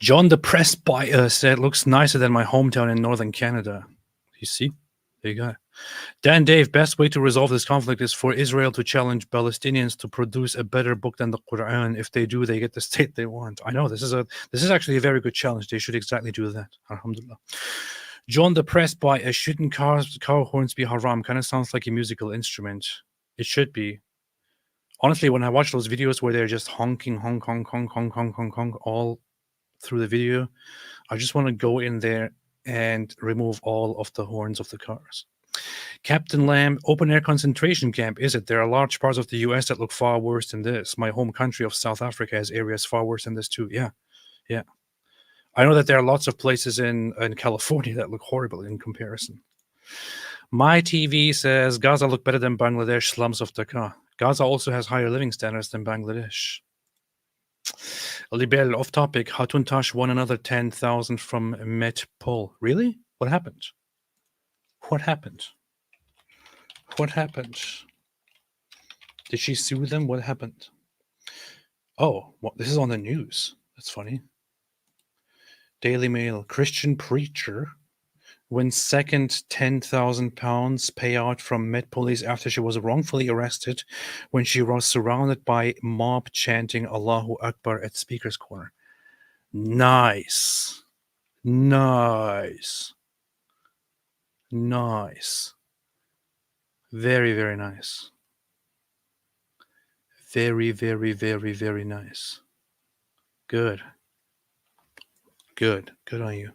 John the Press Buyer said, "Looks nicer than my hometown in northern Canada." You see? There you go. Dan Dave, best way to resolve this conflict is for Israel to challenge Palestinians to produce a better book than the Quran. If they do, they get the state they want. I know this is actually a very good challenge. They should exactly do that. Alhamdulillah. John the Press Buyer, shouldn't car horns be haram? Kind of sounds like a musical instrument. It should be. Honestly, when I watch those videos where they're just honking, honk, honk, honk, honk, honk, honk, honk, all through the video, I just want to go in there and remove all of the horns of the cars. Captain Lamb, open air concentration camp, is it? There are large parts of the US that look far worse than this. My home country of South Africa has areas far worse than this too. Yeah. I know that there are lots of places in California that look horrible in comparison. My TV says Gaza look better than Bangladesh slums of Dhaka. Gaza also has higher living standards than Bangladesh. Libel, off topic. Hatun Tash won another 10,000 from Met Pol. Really? What happened? What happened? Did she sue them? What happened? Oh, this is on the news. That's funny. Daily Mail. Christian preacher wins second £10,000 payout from Met Police after she was wrongfully arrested when she was surrounded by mob chanting Allahu Akbar at Speaker's Corner. Nice. Very, very nice. Very, very, very, very nice. Good on you.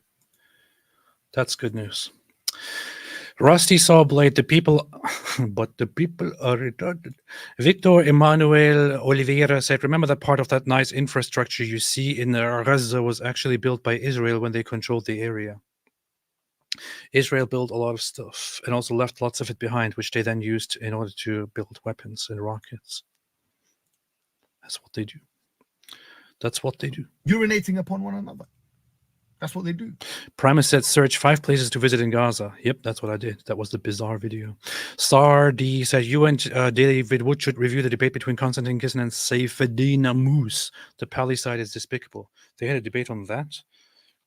That's good news. Rusty Sawblade, but the people are retarded. Victor Emmanuel Oliveira said, remember that part of that nice infrastructure you see in Gaza was actually built by Israel when they controlled the area. Israel built a lot of stuff and also left lots of it behind, which they then used in order to build weapons and rockets. That's what they do. That's what they do. Urinating upon one another. That's what they do. Primus said, search 5 places to visit in Gaza. Yep, that's what I did. That was the bizarre video. Star D said, you and David Wood should review the debate between Konstantin Kisin and Seyfeddin Ammous. The Palestine is despicable. They had a debate on that.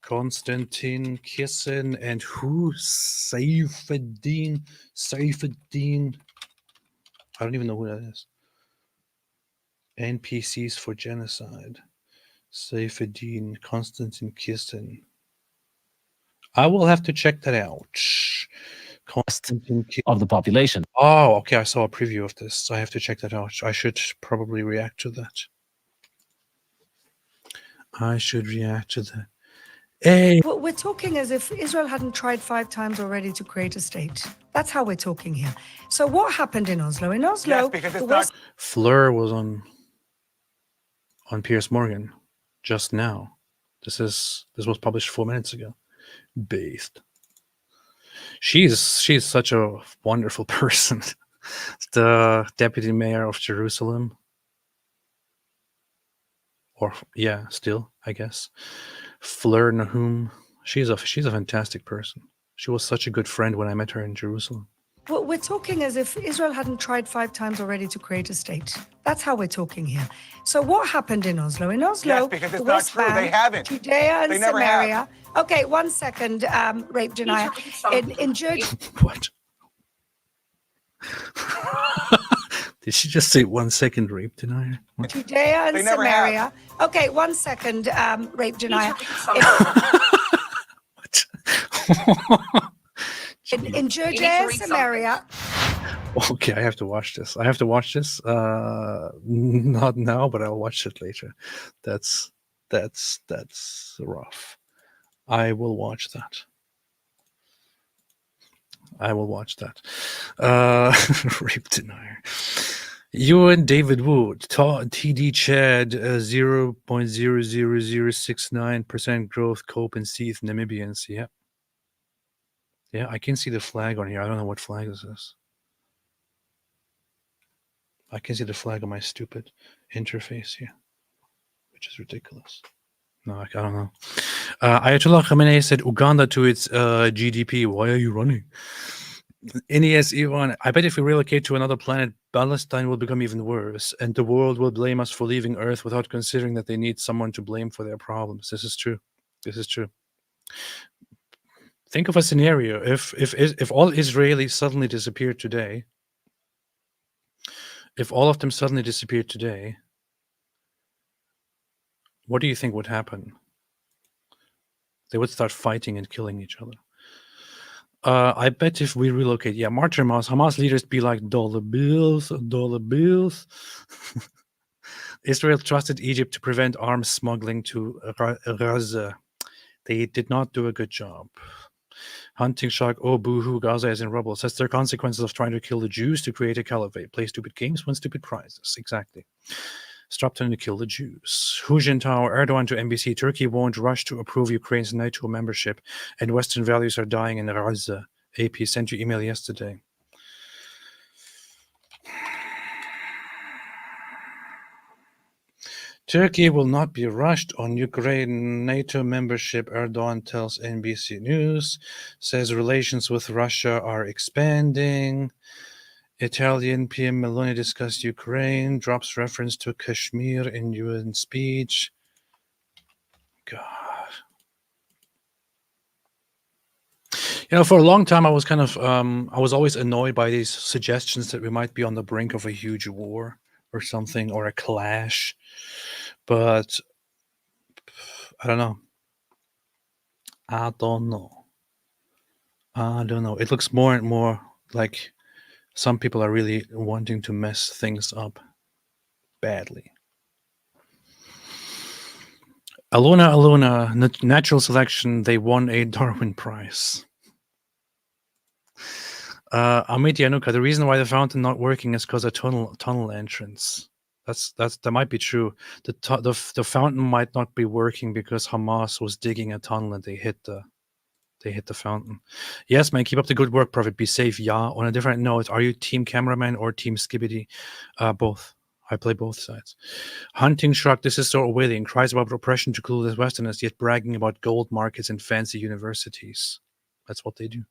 Konstantin Kisin and who? Seyfeddin. I don't even know who that is. NPCs for genocide. Seyfeddin, Konstantin Kisin. I will have to check that out. Konstantin of the population. Oh, okay. I saw a preview of this. I have to check that out. I should probably react to that. Hey. We're talking as if Israel hadn't tried 5 times already to create a state. That's how we're talking here. So what happened in Oslo? In Oslo, Fleur was on Piers Morgan just now. This was published 4 minutes ago. Based. She's such a wonderful person. The deputy mayor of Jerusalem. Or yeah, still, I guess. Fleur Nahum. She's a fantastic person. She was such a good friend when I met her in Jerusalem. We're talking as if Israel hadn't tried 5 times already to create a state. That's how we're talking here. So what happened in Oslo? In Oslo, the West Bank, Judea and Samaria. Okay, 1 second, Rape Janaya. In Judea. What? Did she just say 1 second, Rape Denier? Judea and Samaria. Okay, 1 second, Rape Janaya. In Judea and Samaria. Okay, I have to watch this. Not now, but I'll watch it later. That's rough. I will watch that. Rape Denier. You and David Wood, TD Chad, 0.00069% growth, Cope and Seath, Namibians. Yeah. Yeah, I can see the flag on here. I don't know what flag this is. I can see the flag on my stupid interface here, which is ridiculous. No, I don't know. Ayatollah Khamenei said Uganda to its GDP. Why are you running? NES Iran, I bet if we relocate to another planet, Palestine will become even worse, and the world will blame us for leaving Earth without considering that they need someone to blame for their problems. This is true. Think of a scenario if all Israelis suddenly disappeared today. If all of them suddenly disappeared today, what do you think would happen? They would start fighting and killing each other. I bet if we relocate, yeah, Martyr Mouse, Hamas leaders be like dollar bills. Israel trusted Egypt to prevent arms smuggling to Gaza. They did not do a good job. Hunting Shark, oh boo-hoo, Gaza is in rubble. Says there are consequences of trying to kill the Jews to create a caliphate. Play stupid games, win stupid prizes. Exactly. Stop trying to kill the Jews. Hu Jintao, Erdogan to NBC. Turkey won't rush to approve Ukraine's NATO membership, and Western values are dying in Gaza. AP sent you email yesterday. Turkey will not be rushed on Ukraine NATO membership, Erdogan tells NBC News. Says relations with Russia are expanding. Italian PM Meloni discussed Ukraine, drops reference to Kashmir in UN speech. God. You know, for a long time, I was kind of, I was always annoyed by these suggestions that we might be on the brink of a huge war or something, or a clash. But I don't know. I don't know. It looks more and more like some people are really wanting to mess things up badly. Alona, natural selection, they won a Darwin Prize. Amit Yanuka, the reason why the fountain not working is because of tunnel entrance. That might be true. The fountain might not be working because Hamas was digging a tunnel and they hit the fountain. Yes, man, keep up the good work, Prophet. Be safe. Yeah. On a different note, are you team cameraman or team Skibbity? Both. I play both sides. Hunting Shrug, this is so Orwellian. Cries about oppression to clueless Westerners, yet bragging about gold markets and fancy universities. That's what they do.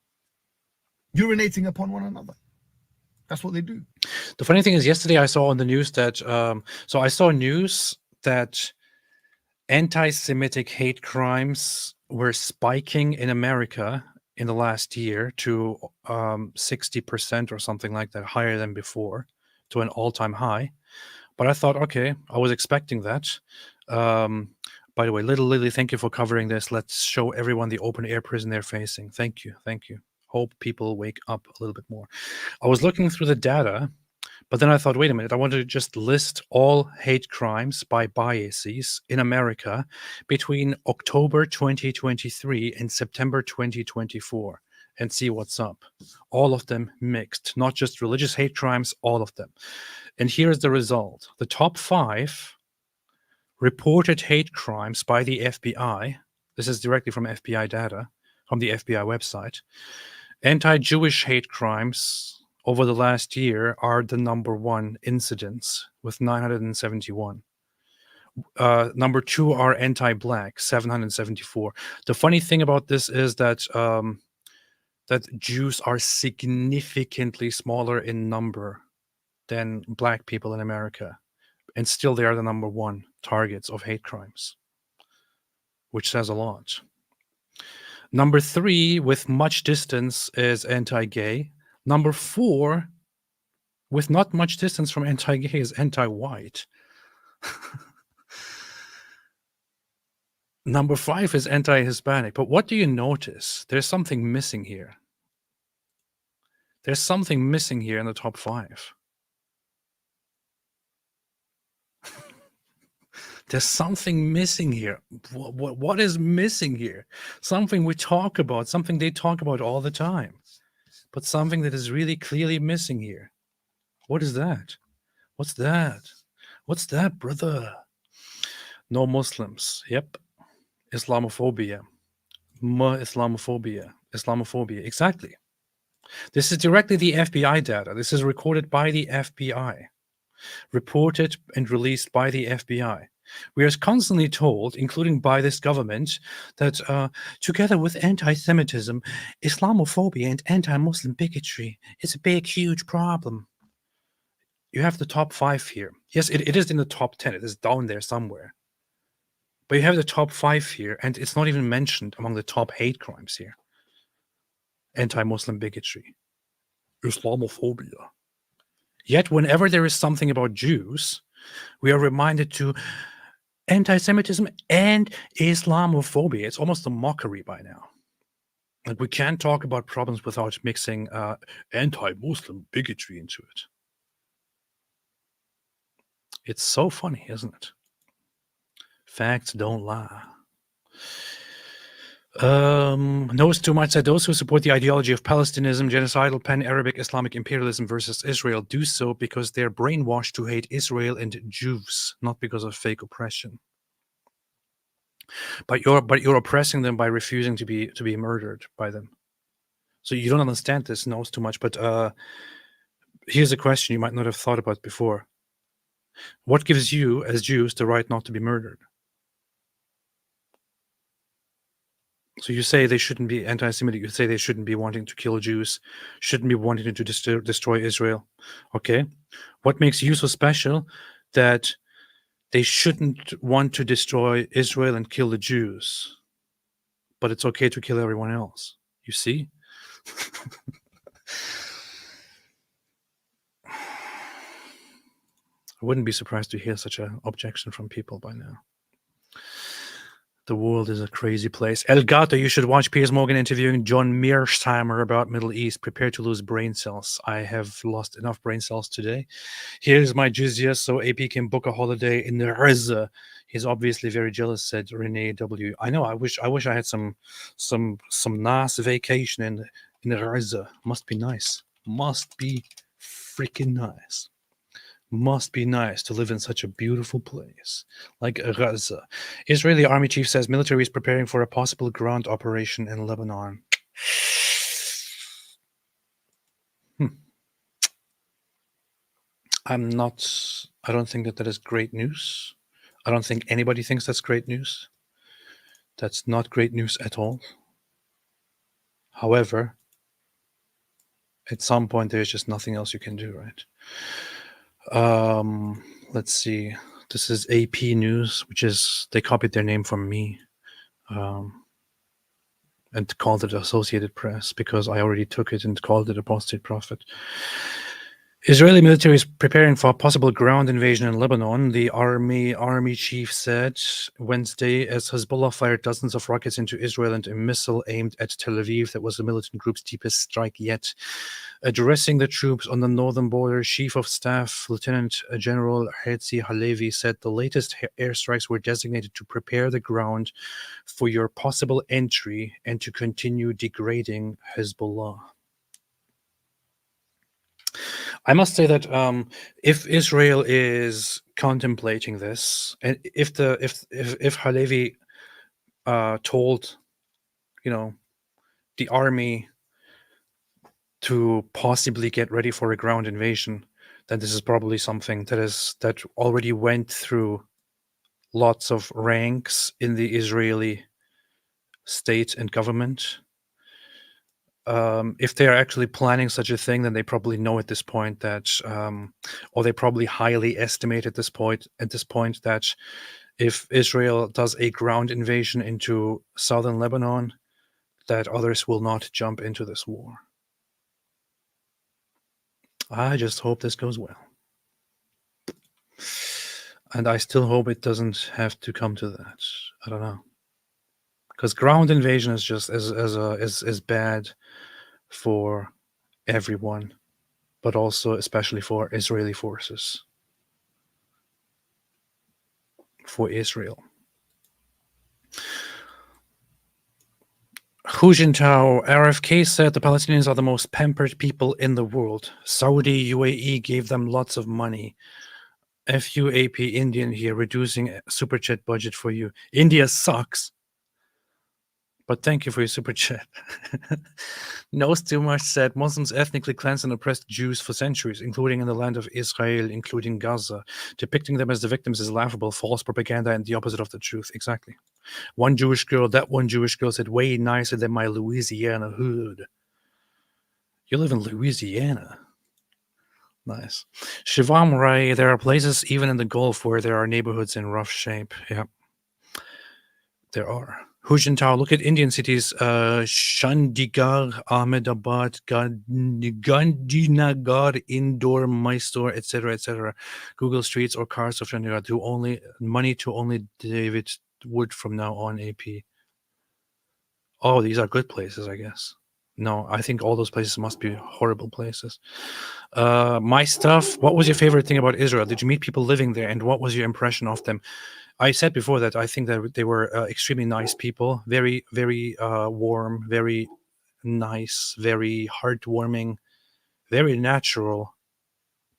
Urinating upon one another. That's what they do. The funny thing is, yesterday I saw on the news that, so I saw news that anti-Semitic hate crimes were spiking in America in the last year to 60% or something like that, higher than before, to an all-time high. But I thought, okay, I was expecting that. By the way, Little Lily, thank you for covering this. Let's show everyone the open air prison they're facing. Thank you. Thank you. Hope people wake up a little bit more. I was looking through the data, but then I thought, wait a minute, I wanted to just list all hate crimes by biases in America between October 2023 and September 2024 and see what's up. All of them mixed, not just religious hate crimes, all of them. And here's the result. The top 5 reported hate crimes by the FBI. This is directly from FBI data, from the FBI website. Anti-Jewish hate crimes over the last year are the number 1 incidents with 971. Number 2 are anti-Black, 774. The funny thing about this is that that Jews are significantly smaller in number than Black people in America, and still they are the number 1 targets of hate crimes, which says a lot. Number 3, with much distance, is anti-gay. Number 4, with not much distance from anti-gay, is anti-white. Number 5 is anti-Hispanic. But what do you notice? There's something missing here. There's something missing here in the top 5. There's something missing here. What is missing here? Something we talk about, something they talk about all the time, but something that is really clearly missing here. What is that? What's that? What's that, brother? No Muslims. Yep. Islamophobia. Islamophobia. Islamophobia. Exactly. This is directly the FBI data. This is recorded by the FBI. Reported and released by the FBI. We are constantly told, including by this government, that together with anti-Semitism, Islamophobia and anti-Muslim bigotry is a big, huge problem. You have the top 5 here. Yes, it is in the top 10. It is down there somewhere. But you have the top 5 here, and it's not even mentioned among the top hate crimes here. Anti-Muslim bigotry. Islamophobia. Yet whenever there is something about Jews, we are reminded to anti-Semitism and Islamophobia. It's almost a mockery by now. Like, we can't talk about problems without mixing anti-Muslim bigotry into it. It's so funny, isn't it? Facts don't lie. Knows too much that those who support the ideology of Palestinism, genocidal pan-Arabic Islamic imperialism versus Israel do so because they're brainwashed to hate Israel and Jews, not because of fake oppression. But you're oppressing them by refusing to be murdered by them. So you don't understand this. Knows too much. But here's a question you might not have thought about before. What gives you, as Jews, the right not to be murdered? So you say they shouldn't be anti-Semitic. You say they shouldn't be wanting to kill Jews, shouldn't be wanting to destroy Israel. Okay, what makes you so special that they shouldn't want to destroy Israel and kill the Jews, but it's okay to kill everyone else? You see? I wouldn't be surprised to hear such an objection from people by now. The world is a crazy place. Elgato, you should watch Piers Morgan interviewing John Mearsheimer about Middle East. Prepare to lose brain cells. I have lost enough brain cells today. Here's my jizya so AP can book a holiday in the Gaza. He's obviously very jealous, said Renee W. I know. I wish I had some nice vacation in the Gaza. Must be nice. Must be freaking nice. Must be nice to live in such a beautiful place like Gaza. Israeli army chief says military is preparing for a possible ground operation in Lebanon. I don't think that is great news. I don't think anybody thinks that's great news. That's not great news at all. However, at some point, there's just nothing else you can do, right? Let's see. This is AP News, which is, they copied their name from me and called it Associated Press because I already took it and called it apostate prophet. Israeli military is preparing for a possible ground invasion in Lebanon, the army chief said Wednesday, as Hezbollah fired dozens of rockets into Israel and a missile aimed at Tel Aviv that was the militant group's deepest strike yet. Addressing the troops on the northern border, Chief of Staff Lieutenant General Herzi Halevi said the latest airstrikes were designated to prepare the ground for your possible entry and to continue degrading Hezbollah. I must say that if Israel is contemplating this, and if Halevi told, the army to possibly get ready for a ground invasion, then this is probably something that already went through lots of ranks in the Israeli state and government. If they are actually planning such a thing, then they probably know at this point that, or they probably highly estimate at this point that if Israel does a ground invasion into southern Lebanon, that others will not jump into this war. I just hope this goes well. And I still hope it doesn't have to come to that. I don't know. Because ground invasion is just is bad for everyone, but also especially for Israeli forces, for Israel. Hu Jintao, RFK said the Palestinians are the most pampered people in the world. Saudi UAE gave them lots of money. FUAP Indian here, reducing super chat budget for you. India sucks. But thank you for your super chat. Knows too much said Muslims ethnically cleansed and oppressed Jews for centuries, including in the land of Israel, including Gaza. Depicting them as the victims is laughable, false propaganda, and the opposite of the truth. Exactly. One Jewish girl said, way nicer than my Louisiana hood. You live in Louisiana. Nice. Shivam Rai, there are places even in the Gulf where there are neighborhoods in rough shape. Yeah. There are. Hu Jintao, look at Indian cities, Chandigarh, Ahmedabad, Gandhinagar, Indore, Mysore, etc. Google streets or cars of Chandigarh to only David Wood from now on. AP. Oh, these are good places, I guess. No, I think all those places must be horrible places. My stuff. What was your favorite thing about Israel? Did you meet people living there, and what was your impression of them? I said before that I think that they were extremely nice people, very, very warm, very nice, very heartwarming, very natural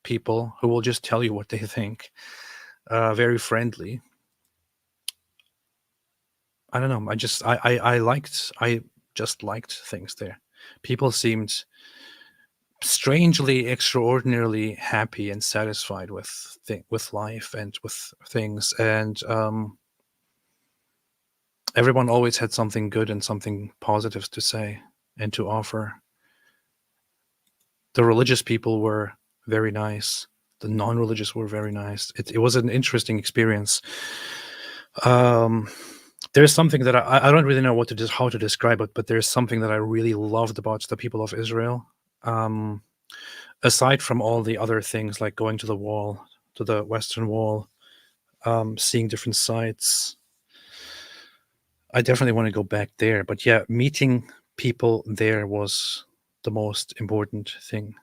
people who will just tell you what they think. Very friendly. I don't know. I just liked things there. People seemed strangely, extraordinarily happy and satisfied with life and with things, and everyone always had something good and something positive to say and to offer. The religious people were very nice. The non-religious were very nice. It was an interesting experience. There's something that I don't really know how to describe it, but there's something that I really loved about the people of Israel. Aside from all the other things like going to the wall, to the Western Wall, seeing different sites, I definitely want to go back there. But yeah, meeting people there was the most important thing.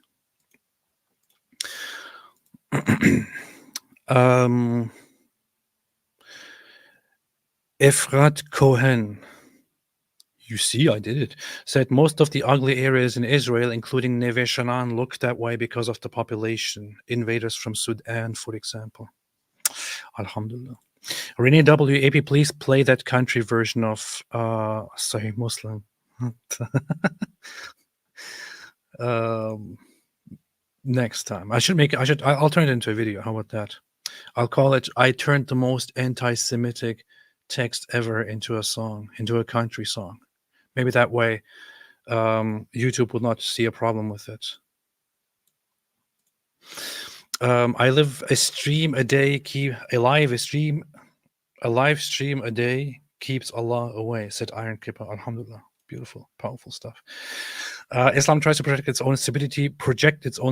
Efrat Cohen, you see, I did it, said most of the ugly areas in Israel, including Neve Sha'anan, look that way because of the population. Invaders from Sudan, for example. Alhamdulillah. Renee W. AP, please play that country version of Sahih Muslim. Next time. I'll turn it into a video. How about that? I'll call it, I turned the most anti-Semitic text ever into a song, into a country song. Maybe that way YouTube will not see a problem with it. I live a stream a day, a live stream a day keeps Allah away, said Iron Kipper. Alhamdulillah. Beautiful, powerful stuff. Islam tries to project its own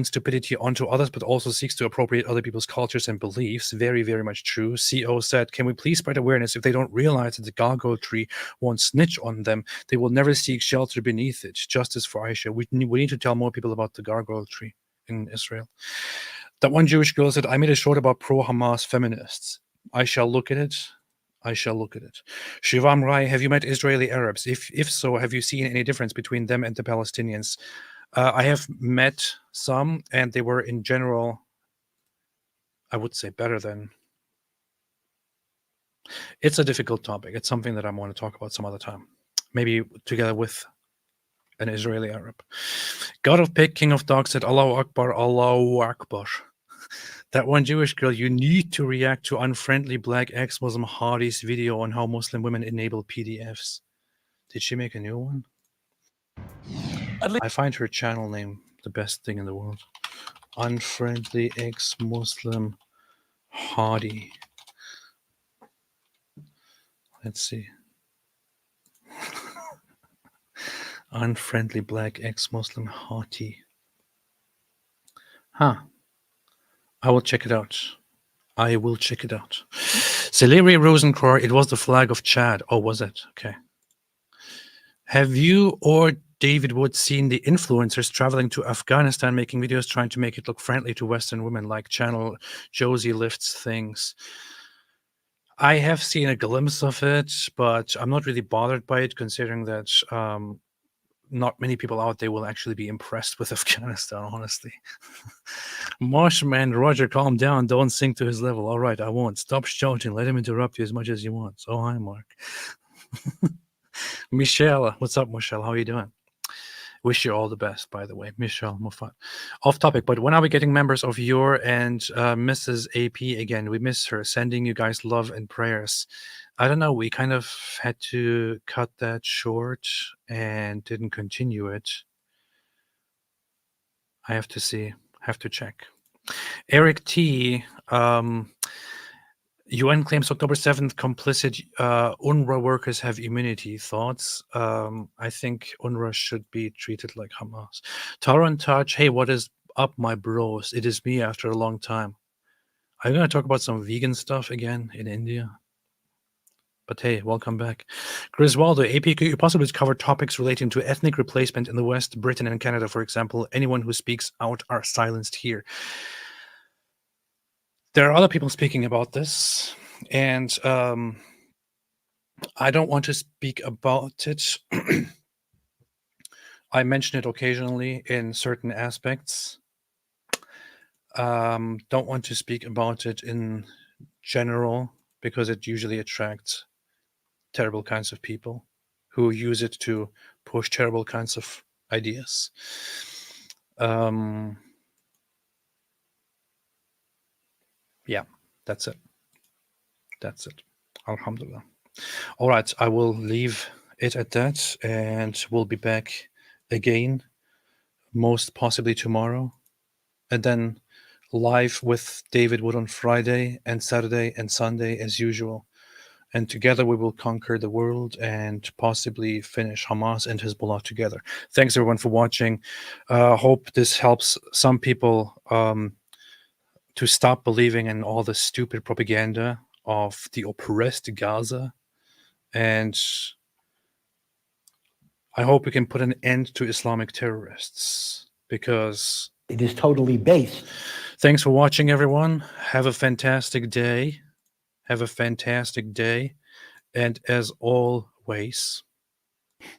stupidity onto others, but also seeks to appropriate other people's cultures and beliefs. Very, very much true. CO said, can we please spread awareness? If they don't realize that the gargoyle tree won't snitch on them, they will never seek shelter beneath it. Justice for Aisha. We need to tell more people about the gargoyle tree in Israel. That one Jewish girl said, I made a short about pro-Hamas feminists. I shall look at it. I shall look at it. Shivam Rai, have you met Israeli Arabs? If so, have you seen any difference between them and the Palestinians? I have met some, and they were in general, I would say, better than. It's a difficult topic. It's something that I want to talk about some other time, maybe together with an Israeli Arab. God of Pig, King of Dogs said, Allahu Akbar, Allahu Akbar. That one Jewish girl, you need to react to unfriendly black ex-Muslim Hadi's video on how Muslim women enable PDFs. Did she make a new one? I find her channel name the best thing in the world. Unfriendly ex-Muslim Hadi. Let's see. Unfriendly black ex-Muslim Hadi. Huh. I will check it out. I will check it out. Celery Rosencroix, it was the flag of Chad. Oh, was it? Okay. Have you or David Wood seen the influencers traveling to Afghanistan making videos trying to make it look friendly to Western women, like channel Josie Lifts Things? I have seen a glimpse of it, but I'm not really bothered by it, considering that not many people out there will actually be impressed with Afghanistan, honestly. Marshman, Roger, calm down. Don't sink to his level. All right, I won't. Stop shouting. Let him interrupt you as much as you want. Oh, hi, Mark. Michelle, what's up, Michelle? How are you doing? Wish you all the best, by the way. Michelle, Mufat. Off topic, but when are we getting members of your and Mrs. AP again? We miss her. Sending you guys love and prayers. I don't know. We kind of had to cut that short and didn't continue it. I have to see. Have to check. Eric T. UN claims October 7th complicit UNRWA workers have immunity. Thoughts? I think UNRWA should be treated like Hamas. Taran Touch. Hey, what is up, my bros? It is me after a long time. I'm going to talk about some vegan stuff again in India. But hey, welcome back. Griswaldo, AP, could you possibly cover topics relating to ethnic replacement in the West, Britain and Canada, for example? Anyone who speaks out are silenced here. There are other people speaking about this, and I don't want to speak about it. I mention it occasionally in certain aspects. Don't want to speak about it in general, because it usually attracts terrible kinds of people who use it to push terrible kinds of ideas. Yeah, that's it. That's it. Alhamdulillah. All right, I will leave it at that, and we'll be back again, most possibly tomorrow, and then live with David Wood on Friday and Saturday and Sunday as usual. And together we will conquer the world and possibly finish Hamas and Hezbollah together. Thanks everyone for watching. Hope this helps some people to stop believing in all the stupid propaganda of the oppressed Gaza. And I hope we can put an end to Islamic terrorists, because it is totally based. Thanks for watching, everyone. Have a fantastic day. Have a fantastic day. And as always,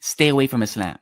stay away from Islam.